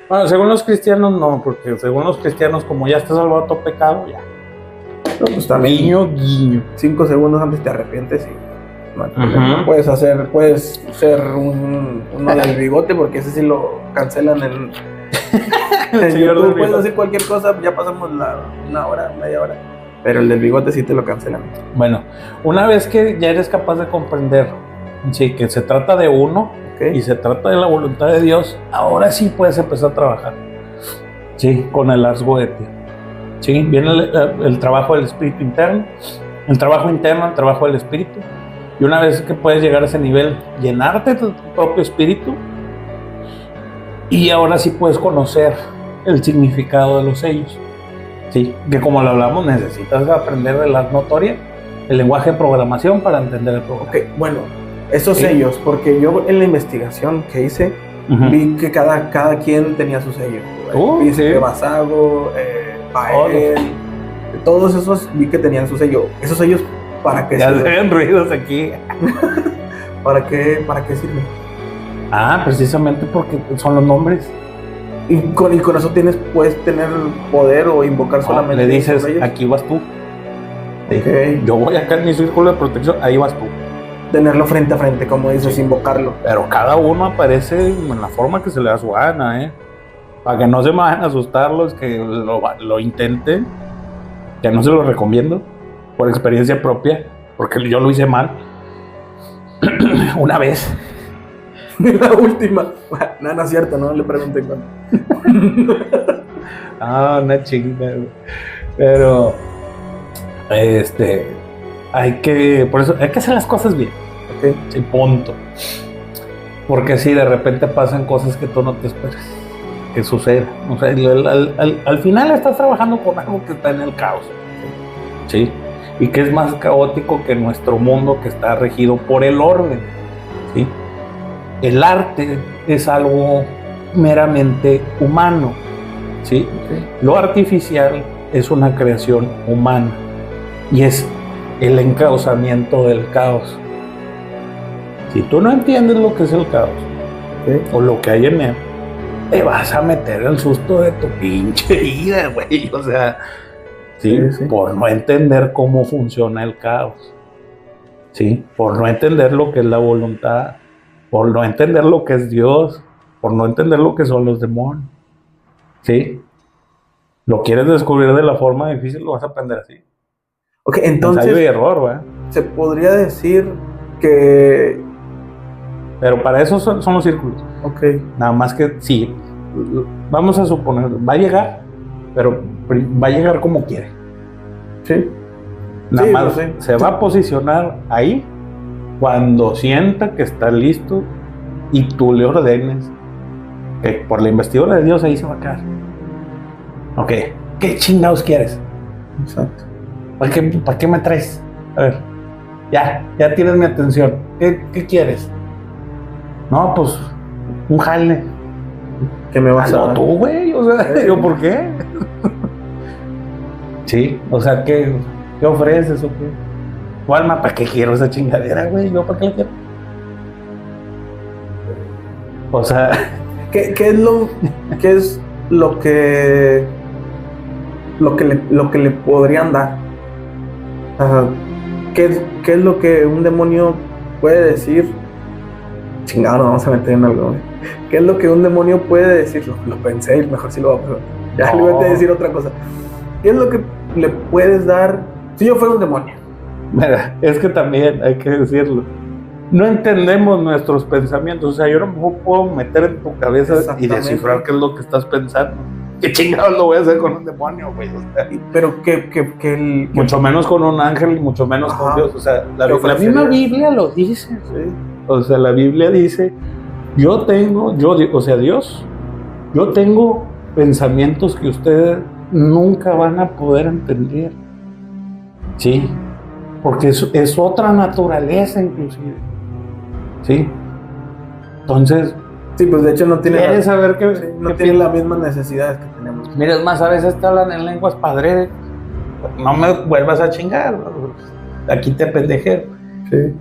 Bueno, según los cristianos no, porque según los cristianos, como ya estás salvado de todo pecado, ya. No, pues también, guiño. 5 segundos antes te arrepientes y no hay problema. Puedes ser uno del bigote, porque ese sí lo cancelan en YouTube. Puedes decir cualquier cosa, ya pasamos una hora, media hora, pero el del bigote sí te lo cancelan. Bueno, una vez que ya eres capaz de comprender, sí, que se trata de uno, y se trata de la voluntad de Dios, ahora sí puedes empezar a trabajar, sí, con el Ars Goetia. Sí, viene el trabajo del espíritu interno, el trabajo interno, el trabajo del espíritu, y una vez que puedes llegar a ese nivel, llenarte de tu propio espíritu, y ahora sí puedes conocer el significado de los sellos. Sí, que como lo hablamos, necesitas aprender el Ars Notoria, el lenguaje de programación para entender el programa. Ok, bueno, esos sellos, porque yo en la investigación que hice, vi que cada quien tenía su sello. Dice Basago, Pael, todos esos vi que tenían su sello. Esos sellos, ¿para qué sirven? Ya se ven ruidos aquí. ¿Para qué sirven? Precisamente porque son los nombres. Y con eso puedes tener poder o invocar solamente. Le dices, aquí vas tú. Okay. Yo voy acá en mi círculo de protección, ahí vas tú. Tenerlo frente a frente, como dices, invocarlo. Pero cada uno aparece en la forma que se le da su gana, para que no se me vayan a asustar los que lo intenten, que no se lo recomiendo, por experiencia propia, porque yo lo hice mal. Una vez. La última. No es cierto, no le pregunté cuándo. Una chiquita. Pero, por eso hay que hacer las cosas bien. Sí, punto. Porque si de repente pasan cosas que tú no te esperas que suceda. O sea, al final estás trabajando con algo que está en el caos. ¿Sí? Y que es más caótico que nuestro mundo, que está regido por el orden. ¿Sí? El arte es algo meramente humano. ¿Sí? Lo artificial es una creación humana y es el encauzamiento del caos. Si tú no entiendes lo que es el caos, o lo que hay en él, te vas a meter el susto de tu pinche vida, güey. O sea, ¿sí? Por no entender cómo funciona el caos, ¿sí? Por no entender lo que es la voluntad, por no entender lo que es Dios, por no entender lo que son los demonios, ¿sí? Lo quieres descubrir de la forma difícil, lo vas a aprender así. Ok, entonces, ensayo y error, güey. Se podría decir que... Pero para eso son los círculos. Ok. Nada más que, sí, vamos a suponer, va a llegar, pero va a llegar como quiere. Sí. Nada más se va a posicionar ahí cuando sienta que está listo y tú le ordenes que por la investidura de Dios ahí se va a quedar. Ok, ¿qué chingados quieres? Exacto. ¿Para qué me traes? A ver, ya tienes mi atención. ¿Qué quieres? No, pues, un jale. ¿Qué me vas a dar? Tú, güey, o sea, ¿yo por qué? Sí, o sea, ¿qué ofreces o qué? ¿Tu alma? ¿Para qué quiero esa chingadera, güey? ¿Yo para qué la quiero? O sea... ¿Qué es lo que le podrían dar? ¿Qué es lo que un demonio puede decir? Chingado, no vamos a meter en algo. ¿Qué es lo que un demonio puede decir? Lo pensé y mejor sí lo voy a pensar. Ya le voy a decir otra cosa. ¿Qué es lo que le puedes dar si yo fuera un demonio? Mira, es que también hay que decirlo. no entendemos nuestros pensamientos. O sea, yo no me puedo meter en tu cabeza y descifrar qué es lo que estás pensando. ¿Qué chingados lo voy a hacer con un demonio, güey? O sea, pero mucho menos con un ángel y mucho menos con Dios. O sea, la misma Biblia lo dice. ¿Sí? O sea, la Biblia dice, Dios, yo tengo pensamientos que ustedes nunca van a poder entender. Sí, porque es otra naturaleza inclusive. Sí. Entonces, sí, pues de hecho no tiene ¿quieres saber qué? Sí, no tiene las mismas necesidades que tenemos. Mira, es más, a veces te hablan en lenguas padre. No me vuelvas a chingar. Aquí te pendejé. Sí.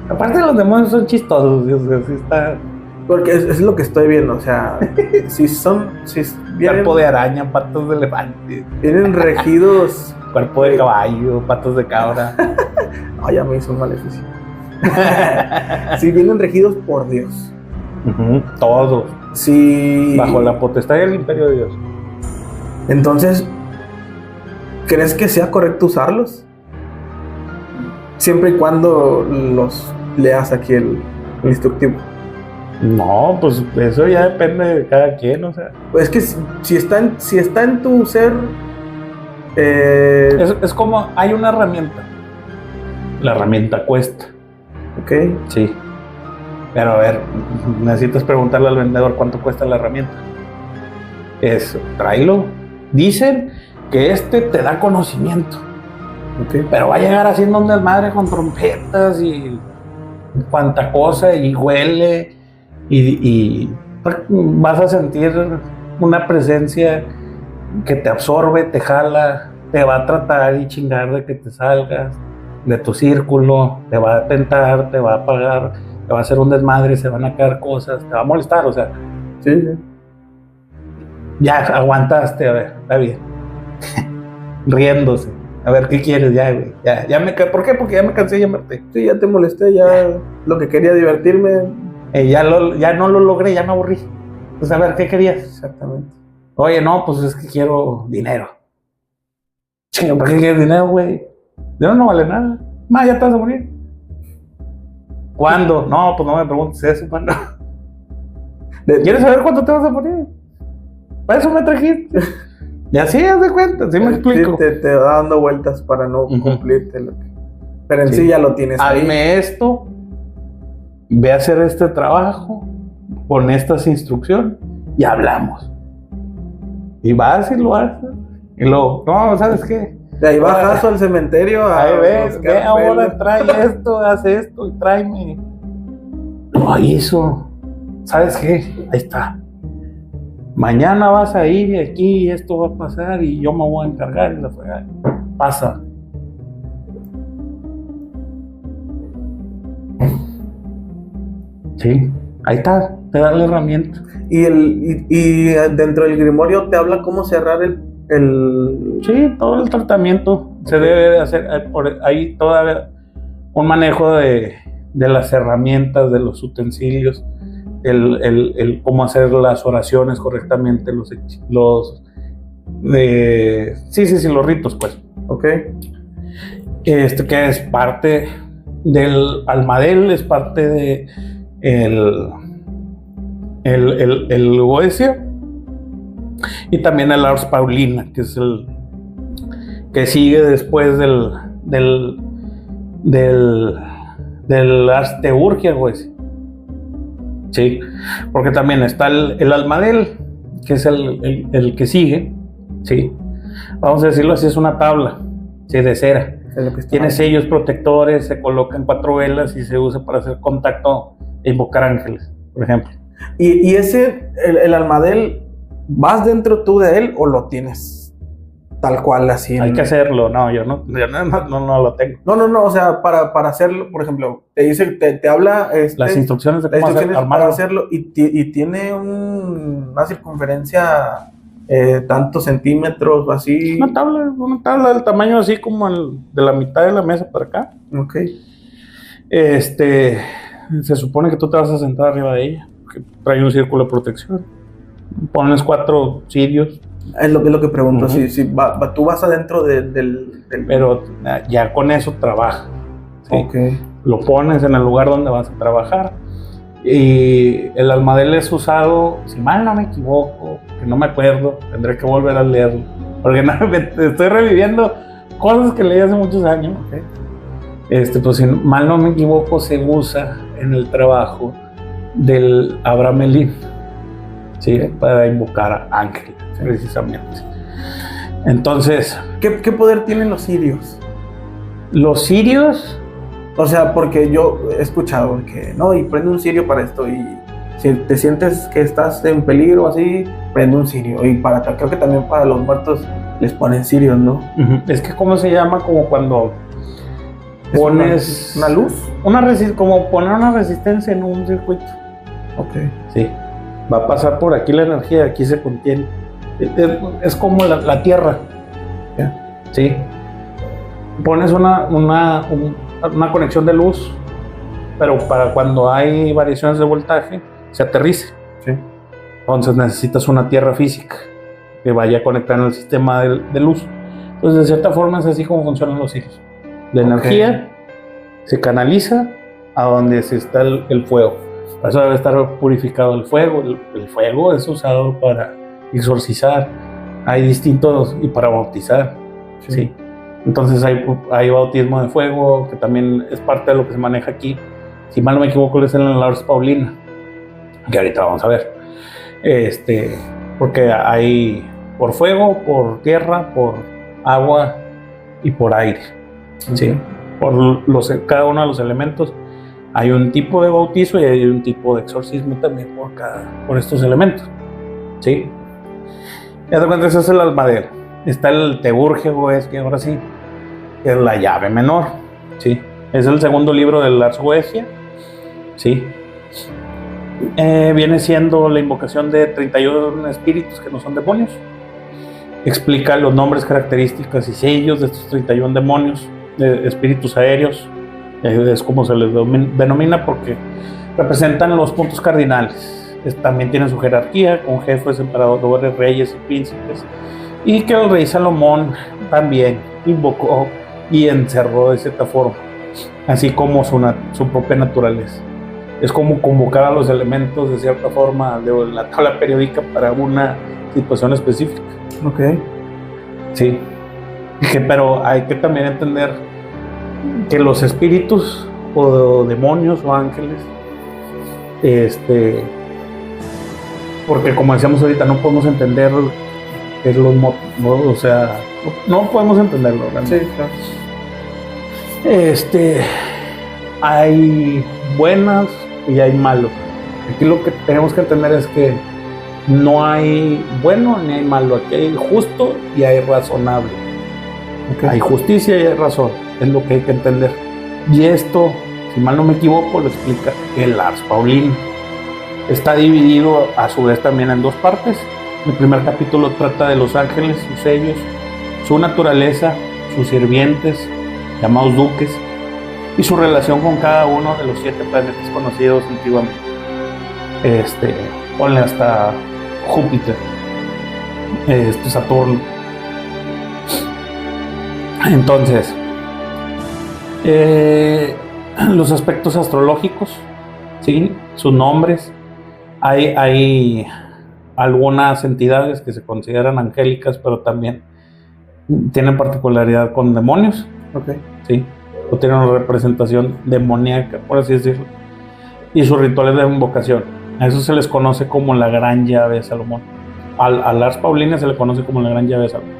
Aparte los demonios son chistosos, Dios, así está. Porque es lo que estoy viendo, o sea, si vienen, cuerpo de araña, patas de elefante. Vienen regidos. Cuerpo de caballo, patas de cabra. No, ya me hizo un maleficio. Si vienen regidos por Dios. Todos. Sí. Bajo la potestad del imperio de Dios. Entonces, ¿crees que sea correcto usarlos? Siempre y cuando los leas aquí el instructivo. No, pues eso ya depende de cada quien, o sea. Pues es que si está en tu ser... Es como, hay una herramienta. La herramienta cuesta. Ok. Sí. Pero a ver, necesitas preguntarle al vendedor cuánto cuesta la herramienta. Tráelo. Dicen que te da conocimiento. Okay. Pero va a llegar haciendo un desmadre con trompetas y cuanta cosa y huele y vas a sentir una presencia que te absorbe, te jala, te va a tratar y chingar de que te salgas de tu círculo, te va a tentar, te va a apagar, te va a hacer un desmadre, se van a caer cosas, te va a molestar, o sea. Sí. Ya aguantaste, a ver, está bien. Riéndose. A ver, ¿qué quieres? Ya, güey. ¿Por qué? Porque ya me cansé de llamarte. Sí, ya te molesté, ya lo que quería divertirme. Ya no lo logré, ya me aburrí. Pues a ver, ¿qué querías? Exactamente. Oye, no, pues es que quiero dinero. Chinga, ¿por qué quieres dinero, güey? Dinero no vale nada. Ya te vas a morir. ¿Cuándo? No, pues no me preguntes eso, mano. ¿Quieres saber cuándo te vas a morir? Para eso me trajiste. Y así, haz de cuenta, ¿sí me explico? Sí, te va dando vueltas para no cumplirte lo que... Pero en sí ya lo tienes ahí. Hazme esto, ve a hacer este trabajo, con estas instrucciones, y hablamos. Y vas y lo haces. Y luego, no, ¿sabes qué? De ahí bajas al cementerio a... Ahí ve ahora, trae esto, haz esto, y tráeme. Lo hizo. ¿Sabes qué? Ahí está. Mañana vas a ir y aquí esto va a pasar y yo me voy a encargar y la fregada. Pasa. Sí, ahí está, te da la herramienta. Y dentro del grimorio te habla cómo cerrar el... Sí, todo el tratamiento se debe de hacer. Hay todavía un manejo de las herramientas, de los utensilios. El cómo hacer las oraciones correctamente, los ritos, pues. Ok. Que es parte del almadel, es parte de el Goetia y también el Ars Paulina, que es el que sigue después del Ars Teurgia, Goetia. Sí, porque también está el almadel, que es el que sigue, sí. Vamos a decirlo así, es una tabla, sí, de cera. Tiene sellos protectores, se colocan 4 velas y se usa para hacer contacto e invocar ángeles, por ejemplo. ¿Y ese, el almadel, vas dentro tú de él o lo tienes tal cual así? Hay que hacerlo, no, yo no lo tengo. No, o sea, para hacerlo, por ejemplo, te dice, te habla... las instrucciones de cómo armarlo. Para hacerlo y tiene una circunferencia... tantos centímetros o así. Una tabla del tamaño así como de la mitad de la mesa para acá. Ok. Se supone que tú te vas a sentar arriba de ella, que trae un círculo de protección. Pones 4 cirios. Es lo que pregunto, si tú vas adentro del... Pero ya con eso trabaja. ¿sí? Ok. lo pones en el lugar donde vas a trabajar. Y el almadel es usado, si mal no me equivoco, que no me acuerdo, tendré que volver a leerlo, porque no, estoy reviviendo cosas que leí hace muchos años. Pues si mal no me equivoco, se usa en el trabajo del Abraham Elín, ¿sí? Para invocar a ángeles, precisamente. Entonces, ¿qué poder tienen los cirios? Los cirios, o sea, porque yo he escuchado que no, y prende un cirio para esto, y si te sientes que estás en peligro así, prende un cirio, y creo que también para los muertos les ponen cirios, ¿no? Es que ¿cómo se llama? Como cuando pones una luz, como poner una resistencia en un circuito. Sí, va a pasar por aquí la energía, aquí se contiene. Es como la tierra. Sí, pones una conexión de luz, pero para cuando hay variaciones de voltaje se aterriza. Entonces necesitas una tierra física que vaya a conectar en el sistema de luz. Entonces, de cierta forma, es así como funcionan los cirios. La energía se canaliza a donde se está el fuego. Por eso debe estar purificado el fuego. El fuego es usado para exorcizar. Hay distintos, y para bautizar. Sí. Entonces hay bautismo de fuego, que también es parte de lo que se maneja aquí. Si mal no me equivoco, es en la Ars Paulina, que ahorita vamos a ver. Porque hay por fuego, por tierra, por agua y por aire. Sí. Por cada uno de los elementos hay un tipo de bautizo y hay un tipo de exorcismo también por estos elementos. Sí. Ya te cuenta, ese es el almadero. Está el Teúrgico, que ahora sí, que es la llave menor. Sí. Es el segundo libro del Ars Goetia. Sí. Viene siendo la invocación de 31 espíritus que no son demonios. Explica los nombres, características y sellos de estos 31 demonios, de espíritus aéreos. Es como se les denomina, porque representan los puntos cardinales. También tienen su jerarquía, con jefes, emperadores, reyes y príncipes. Y que el rey Salomón también invocó y encerró de cierta forma, así como su propia naturaleza. Es como convocar a los elementos de cierta forma de la tabla periódica para una situación específica. Sí. Pero hay que también entender que los espíritus o demonios o ángeles, porque como decíamos ahorita, no podemos entender qué es los motos, ¿no? O sea, no podemos entenderlo realmente. Sí, claro. Hay buenas y hay malos. Aquí lo que tenemos que entender es que no hay bueno ni hay malo. Aquí hay justo y hay razonable. Hay justicia y hay razón. Es lo que hay que entender. Y esto, si mal no me equivoco, lo explica el Ars Paulina. Está dividido a su vez también en dos partes. El primer capítulo trata de los ángeles, sus sellos, su naturaleza, sus sirvientes, llamados duques, y su relación con cada uno de los 7 planetas conocidos antiguamente. Ponle hasta Júpiter, Saturno. Entonces, los aspectos astrológicos, ¿sí? Sus nombres. Hay algunas entidades que se consideran angélicas, pero también tienen particularidad con demonios. Sí. O tienen una representación demoníaca, por así decirlo. Y sus rituales de invocación. A eso se les conoce como la Gran Llave de Salomón. Al Ars Paulina se le conoce como la Gran Llave de Salomón.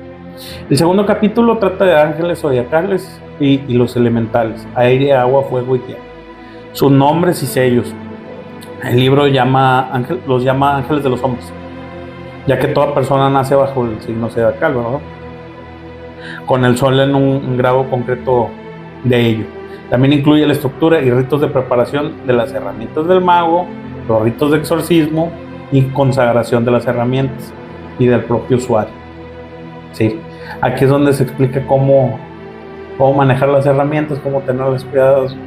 El segundo capítulo trata de ángeles zodiacales y los elementales: aire, agua, fuego y tierra. Sus nombres y sellos. El libro los llama ángeles de los hombres, ya que toda persona nace bajo el signo zodiacal, ¿verdad? Con el sol en un grado concreto de ello. También incluye la estructura y ritos de preparación de las herramientas del mago, los ritos de exorcismo y consagración de las herramientas y del propio usuario. Sí. Aquí es donde se explica cómo manejar las herramientas, cómo tenerlas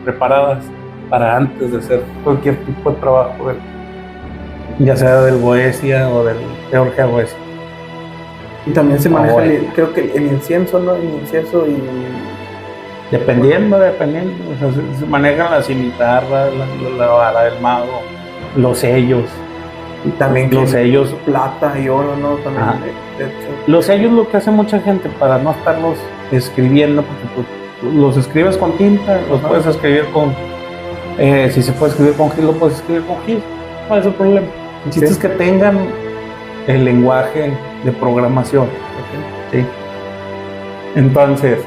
preparadas para antes de hacer cualquier tipo de trabajo, ya sea del Goetia o del Teurgia Goetia. Y también se maneja, creo que el incienso, ¿no? El incienso y Dependiendo, o sea, se manejan las cimitarras, la vara del mago, los sellos. Y también los sellos, plata y oro, ¿no? También, de hecho. Los sellos, lo que hace mucha gente para no estarlos escribiendo, porque pues, los escribes con tinta, los puedes escribir con, si se puede escribir con gis, lo puedes escribir con gis, no es el problema. El chiste es que tengan el lenguaje de programación. ¿Sí? Entonces,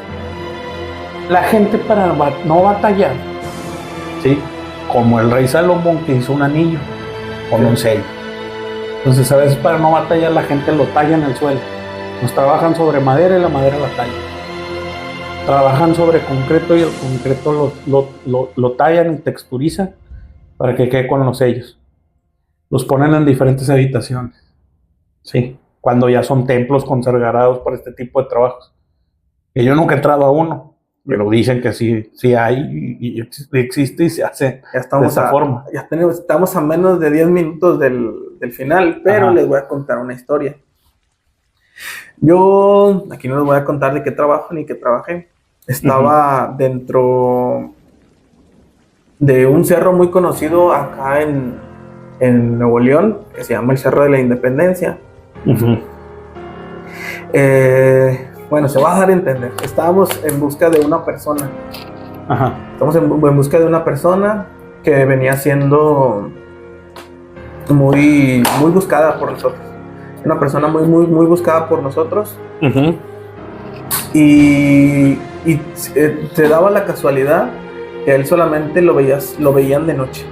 la gente para no batallar, ¿sí? Como el rey Salomón que hizo un anillo con un sello. Entonces, a veces para no batallar, la gente lo talla en el suelo. Nos trabajan sobre madera y la madera la talla. Trabajan sobre concreto y el concreto lo tallan y texturizan para que quede con los sellos. Los ponen en diferentes habitaciones. Sí, cuando ya son templos consagrados para este tipo de trabajos. Que yo nunca he entrado a uno, pero dicen que sí hay y existe y se hace de esa forma. Ya estamos a menos de 10 minutos del final, pero les voy a contar una historia. Yo aquí no les voy a contar de qué trabajo ni qué trabajé. Estaba dentro de un cerro muy conocido acá en Nuevo León, que se llama el Cerro de la Independencia. Bueno, se va a dar a entender. Estábamos en busca de una persona. Estamos en busca de una persona que venía siendo muy buscada por nosotros. Una persona muy buscada por nosotros. Y se daba la casualidad que él solamente lo veían de noche.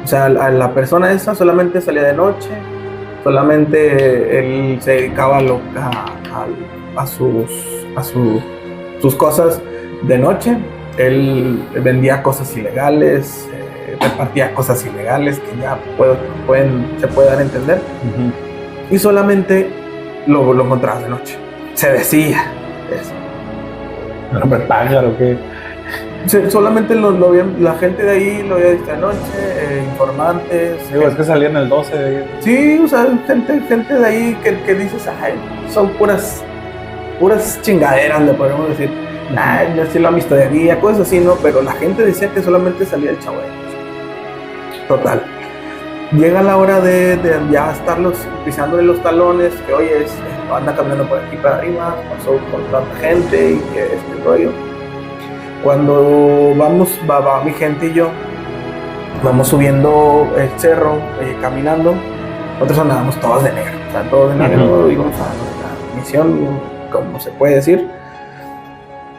O sea, la persona esa solamente salía de noche, solamente él se dedicaba a sus cosas de noche. Él vendía cosas ilegales, repartía cosas ilegales que ya se puede dar a entender. Y solamente lo encontrabas de noche. Se decía eso. ¿No pájaro qué? Solamente lo veían, la gente de ahí lo veía de noche, informantes. Digo, es que salían el 12 de ahí. Sí, o sea, gente de ahí que dices, ay, son puras chingaderas, le podemos decir. Ay, no sé, la amistadría, cosas así, ¿no? Pero la gente decía que solamente salía el chavo de noche. Total. Llega la hora de ya estarlos pisándole los talones, que oye, anda caminando por aquí para arriba, pasó con tanta gente y que este rollo. Cuando va mi gente y yo, vamos subiendo el cerro, caminando, nosotros andábamos todos de negro, o sea, todos de negro, íbamos a nuestra misión, como se puede decir.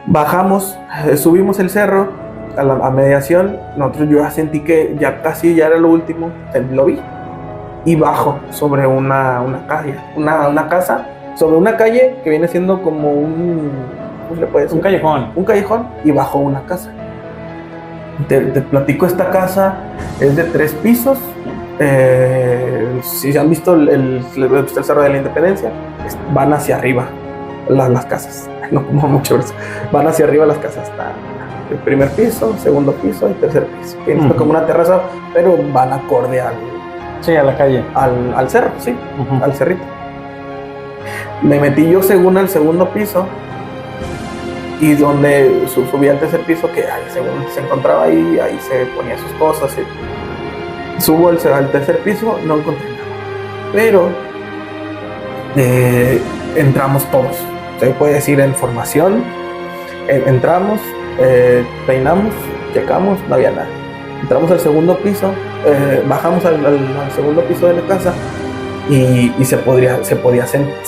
Bajamos, subimos el cerro, a mediación, yo ya sentí que ya casi ya era lo último, lo vi, y bajo sobre una casa, sobre una calle que viene siendo como ¿cómo le puede decir? Un callejón, y bajo una casa. Te platico, esta casa es de 3 pisos, si han visto el Cerro de la Independencia, van hacia arriba las casas, no como mucho, van hacia arriba las casas, está el primer piso, segundo piso y tercer piso. Tiene como una terraza, pero van acorde a la calle. Al cerro, sí, al cerrito. Me metí yo según al segundo piso y donde subí al tercer piso, que ahí se encontraba ahí se ponía sus cosas. Subo al tercer piso, no encontré nada. Pero entramos todos. Se puede decir en formación. Entramos. Peinamos, checamos, no había nada. Entramos al segundo piso, bajamos al segundo piso de la casa y se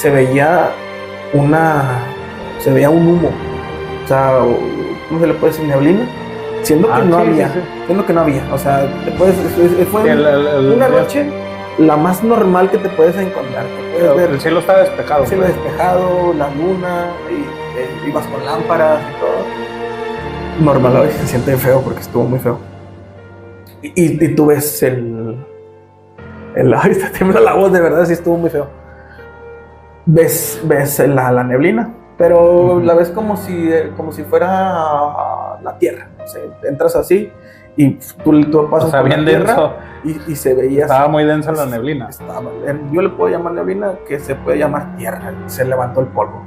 veía un humo, o sea, ¿cómo se le puede decir? Neblina, siendo que no había, o sea, fue una noche la más normal que te puedes encontrar. El cielo está despejado. El cielo despejado, la luna, y ibas con lámparas y todo. Normal, hoy se siente feo porque estuvo muy feo. Y tú ves ay, te tiembla la voz, de verdad, sí estuvo muy feo. Ves la neblina, pero la ves como si fuera la tierra. O sea, entras así y tú pasas por bien la tierra denso. Y se veía. Estaba así, muy densa la neblina. Yo le puedo llamar neblina, que se puede llamar tierra. Se levantó el polvo.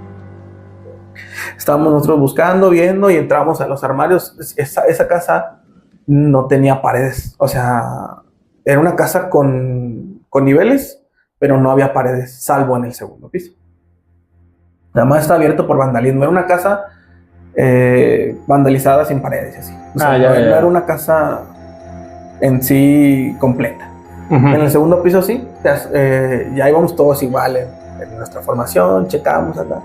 Estábamos nosotros buscando, viendo y entramos a los armarios. Esa casa no tenía paredes. O sea, era una casa con niveles, pero no había paredes, salvo en el segundo piso. Nada más está abierto por vandalismo. Era una casa vandalizada sin paredes, así. O sea, no era una casa en sí completa. En el segundo piso sí, ya íbamos todos igual en nuestra formación, checábamos acá.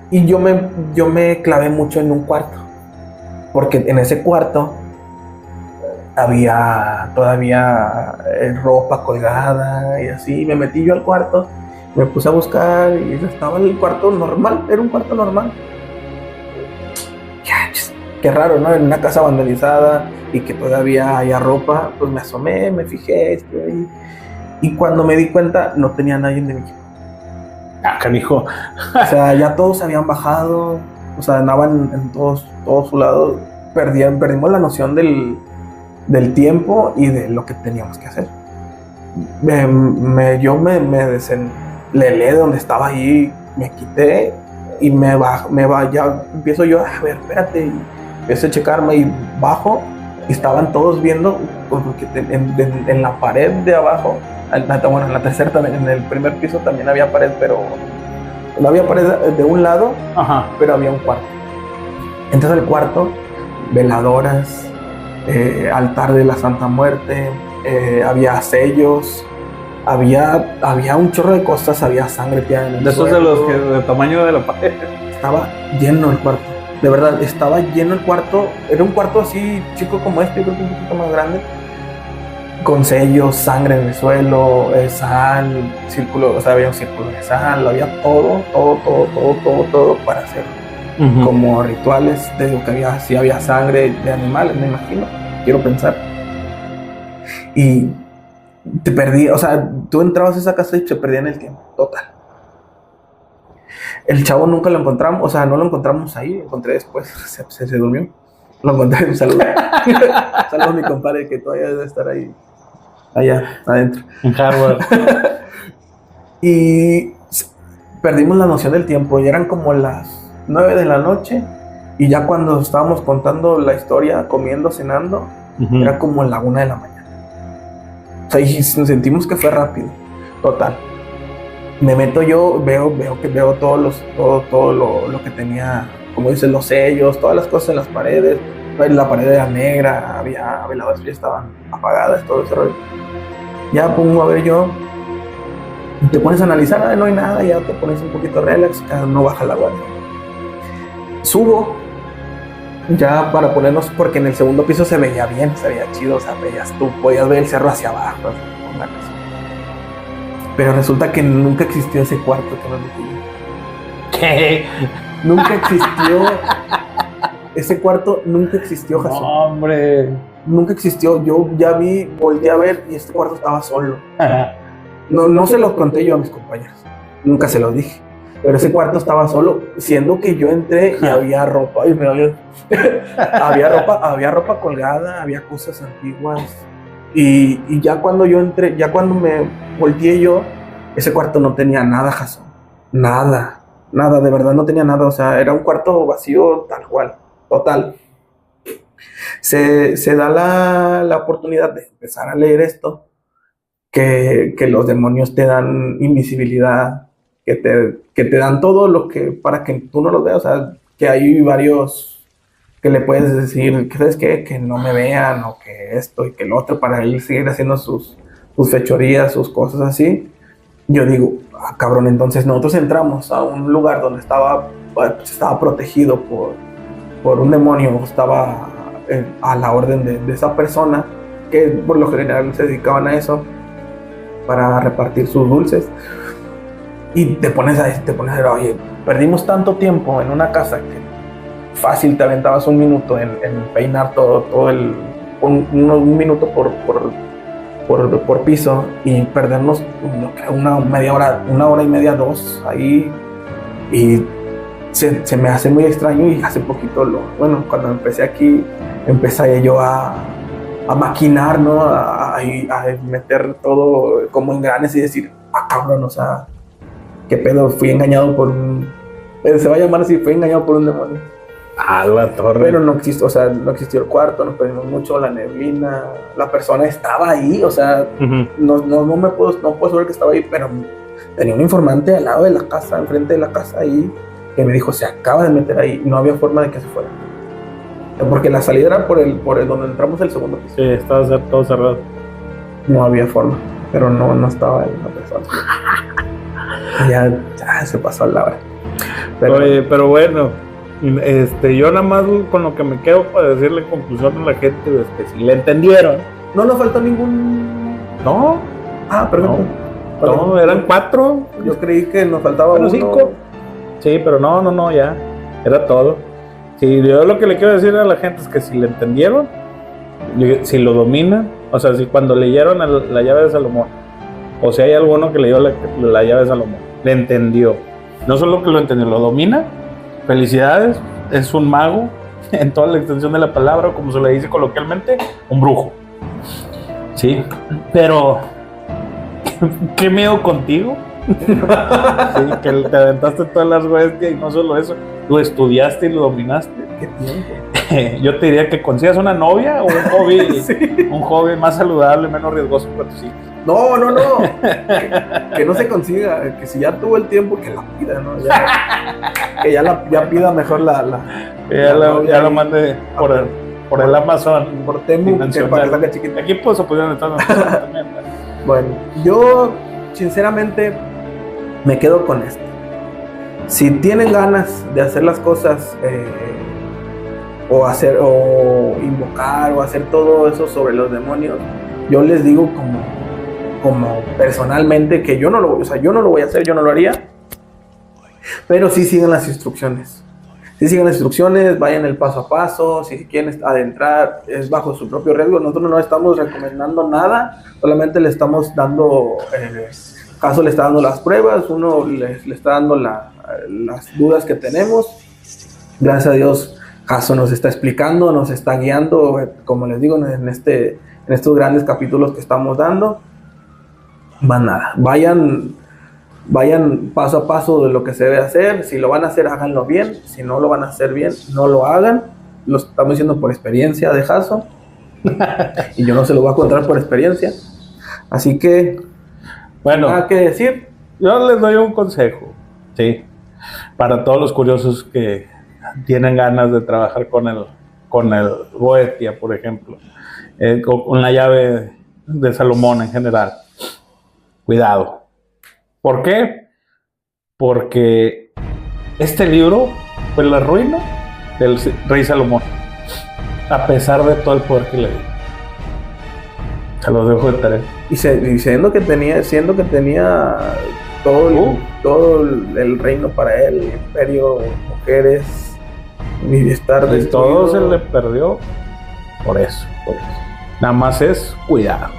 Y yo me clavé mucho en un cuarto, porque en ese cuarto había todavía ropa colgada y así. Me metí yo al cuarto, me puse a buscar y estaba el cuarto normal, era un cuarto normal. Qué raro, ¿no? En una casa vandalizada y que todavía haya ropa, pues me asomé, me fijé, estoy ahí. Y cuando me di cuenta, no tenía nadie de mi equipo. Canijo. O sea, ya todos habían bajado, o sea, andaban en todos su lado. Perdimos la noción del tiempo y de lo que teníamos que hacer. Yo me desenlelé de donde estaba ahí, me quité y ya empiezo yo, a ver, espérate, y empiezo a checarme y bajo y estaban todos viendo, porque en la pared de abajo, bueno, en la tercera también, en el primer piso también había pared, pero no había pared de un lado, pero había un cuarto. Entonces el cuarto, veladoras, altar de la Santa Muerte, había sellos, había un chorro de cosas, había sangre tirada en el suelo. De esos de los que de tamaño de la pared. Estaba lleno el cuarto, de verdad, estaba lleno el cuarto. Era un cuarto así chico como este, yo creo que un poquito más grande, con sellos, sangre en el suelo, sal, círculo, o sea, había un círculo de sal, había todo para hacer como rituales de lo que había. Sí, había sangre de animales, me imagino, quiero pensar. Y te perdí, o sea, tú entrabas a esa casa y te perdía en el tiempo, total. El chavo nunca lo encontramos, o sea, no lo encontramos ahí, lo encontré después, se durmió. Lo encontré, un saludo. Saludos a mi compadre que todavía debe estar ahí, allá adentro. En Harvard. Y perdimos la noción del tiempo, y eran como las 9 de la noche, y ya cuando estábamos contando la historia, comiendo, cenando, era como la 1 de la mañana. O sea, y sentimos que fue rápido, total. Me meto yo, veo todo lo que tenía, como dicen, los sellos, todas las cosas en las paredes. La pared era negra, había veladoras que ya estaban apagadas, todo ese rollo. Ya pongo a ver yo, te pones a analizar, no hay nada, ya te pones un poquito relax, no baja la guardia. Subo, ya para ponernos, porque en el segundo piso se veía bien, se veía chido, o sea, podías ver el cerro hacia abajo, con ganas. Pero resulta que nunca existió ese cuarto que me metí. ¿Qué? Nunca existió. Ese cuarto nunca existió, Jason. No, hombre. Nunca existió. Yo ya volteé a ver y este cuarto estaba solo. No se los conté yo a mis compañeros. Nunca se los dije. Pero ese cuarto estaba solo, siendo que yo entré y había ropa. Había ropa colgada, había cosas antiguas. Y ya cuando yo entré, ya cuando me volteé yo, ese cuarto no tenía nada, Jason. Nada, de verdad no tenía nada. O sea, era un cuarto vacío tal cual, total. Se da la oportunidad de empezar a leer esto, que los demonios te dan invisibilidad, que te dan todo lo que, para que tú no los veas. O sea, que hay varios que le puedes decir, ¿sabes qué? Que no me vean, o que esto y que lo otro, para él seguir haciendo sus fechorías, sus cosas así. Yo digo, cabrón, entonces nosotros entramos a un lugar donde estaba protegido por un demonio, estaba a la orden de esa persona, que por lo general se dedicaban a eso, para repartir sus dulces. Y te pones a ver, oye, perdimos tanto tiempo en una casa que fácil te aventabas un minuto en peinar todo un minuto por piso, y perdernos una hora y media, 2 ahí, y se me hace muy extraño. Y hace poquito, cuando empecé aquí, empecé yo a maquinar, ¿no? A meter todo como engranes y decir, cabrón, o sea, qué pedo, fui engañado por Se va a llamar así, fue engañado por un demonio. La torre. Pero no existió, o sea, no existió el cuarto, nos perdimos mucho, la neblina, la persona estaba ahí, o sea, no puedo saber que estaba ahí, pero tenía un informante al lado de la casa, enfrente de la casa ahí, que me dijo, se acaba de meter ahí, no había forma de que se fuera. Porque la salida era por el donde entramos el segundo piso. Sí, estaba todo cerrado. No había forma, pero no estaba ahí la persona. ya se pasó la hora. Oye, pero bueno, yo nada más con lo que me quedo para decirle conclusión a la gente es que si le entendieron. No nos faltó ningún... No. Perfecto. No, eran 4. Yo creí que nos faltaba 1. 5. Sí, pero no, ya. Era todo. Sí, yo lo que le quiero decir a la gente es que si le entendieron, si lo dominan, o sea, si cuando leyeron la llave de Salomón, o si hay alguno que leyó la llave de Salomón, le entendió. No solo que lo entendió, lo domina. Felicidades, es un mago en toda la extensión de la palabra, como se le dice coloquialmente, un brujo. Sí, pero qué miedo contigo. Sí, que te aventaste todas las bestias y no solo eso, lo estudiaste y lo dominaste. ¿Qué tiempo? Yo te diría que consigas una novia o un hobby, Sí. un hobby más saludable, menos riesgoso para tus hijos. No. Que no se consiga, que si ya tuvo el tiempo, que la pida, ¿no? Que ya pida mejor Ya lo mande por el Amazon. Por Temu, que para que salga chiquita. Aquí pues se pudieron estar también. Bueno, yo sinceramente me quedo con esto. Si tienen ganas de hacer las cosas o invocar o hacer todo eso sobre los demonios, yo les digo como personalmente que yo no lo voy a hacer, yo no lo haría, pero sí sigan las instrucciones. Si siguen las instrucciones, vayan el paso a paso. Si quieren adentrar, es bajo su propio riesgo. Nosotros no estamos recomendando nada, solamente le estamos dando, Caso le está dando las pruebas, uno le está dando las dudas que tenemos. Gracias a Dios, Caso nos está explicando, nos está guiando, como les digo, en estos grandes capítulos que estamos dando. Vayan paso a paso de lo que se debe hacer. Si lo van a hacer, háganlo bien. Si no lo van a hacer bien, no lo hagan. Lo estamos diciendo por experiencia de Jaso. Y yo no se lo voy a contar por experiencia. Así que, bueno, nada que decir. Yo les doy un consejo, sí, para todos los curiosos que tienen ganas de trabajar con el Boetia, por ejemplo, con la llave de Salomón en general. Cuidado. ¿Por qué? Porque este libro fue la ruina del rey Salomón, a pesar de todo el poder que le dio. Se los dejo de tarea. Y siendo que tenía todo el reino para él, el imperio, mujeres, y estar Y destruido. todo se le perdió por eso. Nada más es cuidado.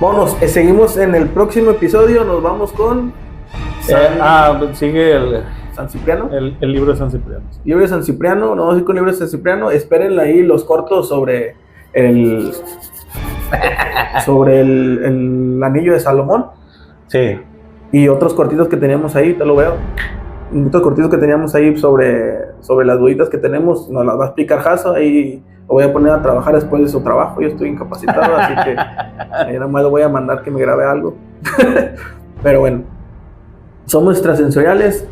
Vámonos, seguimos en el próximo episodio. Nos vamos con Sigue San Cipriano. el libro de San Cipriano. Libro de San Cipriano, nos vamos a ir con el libro de San Cipriano. Esperen ahí los cortos sobre el anillo de Salomón. Sí. Y otros cortitos que teníamos ahí, te lo veo. Otros cortitos que teníamos ahí sobre las duditas que tenemos, nos las va a explicar Jaso. Ahí lo voy a poner a trabajar después de su trabajo. Yo estoy incapacitado, así que ahí nada más le voy a mandar que me grabe algo. Pero bueno, somos extrasensoriales.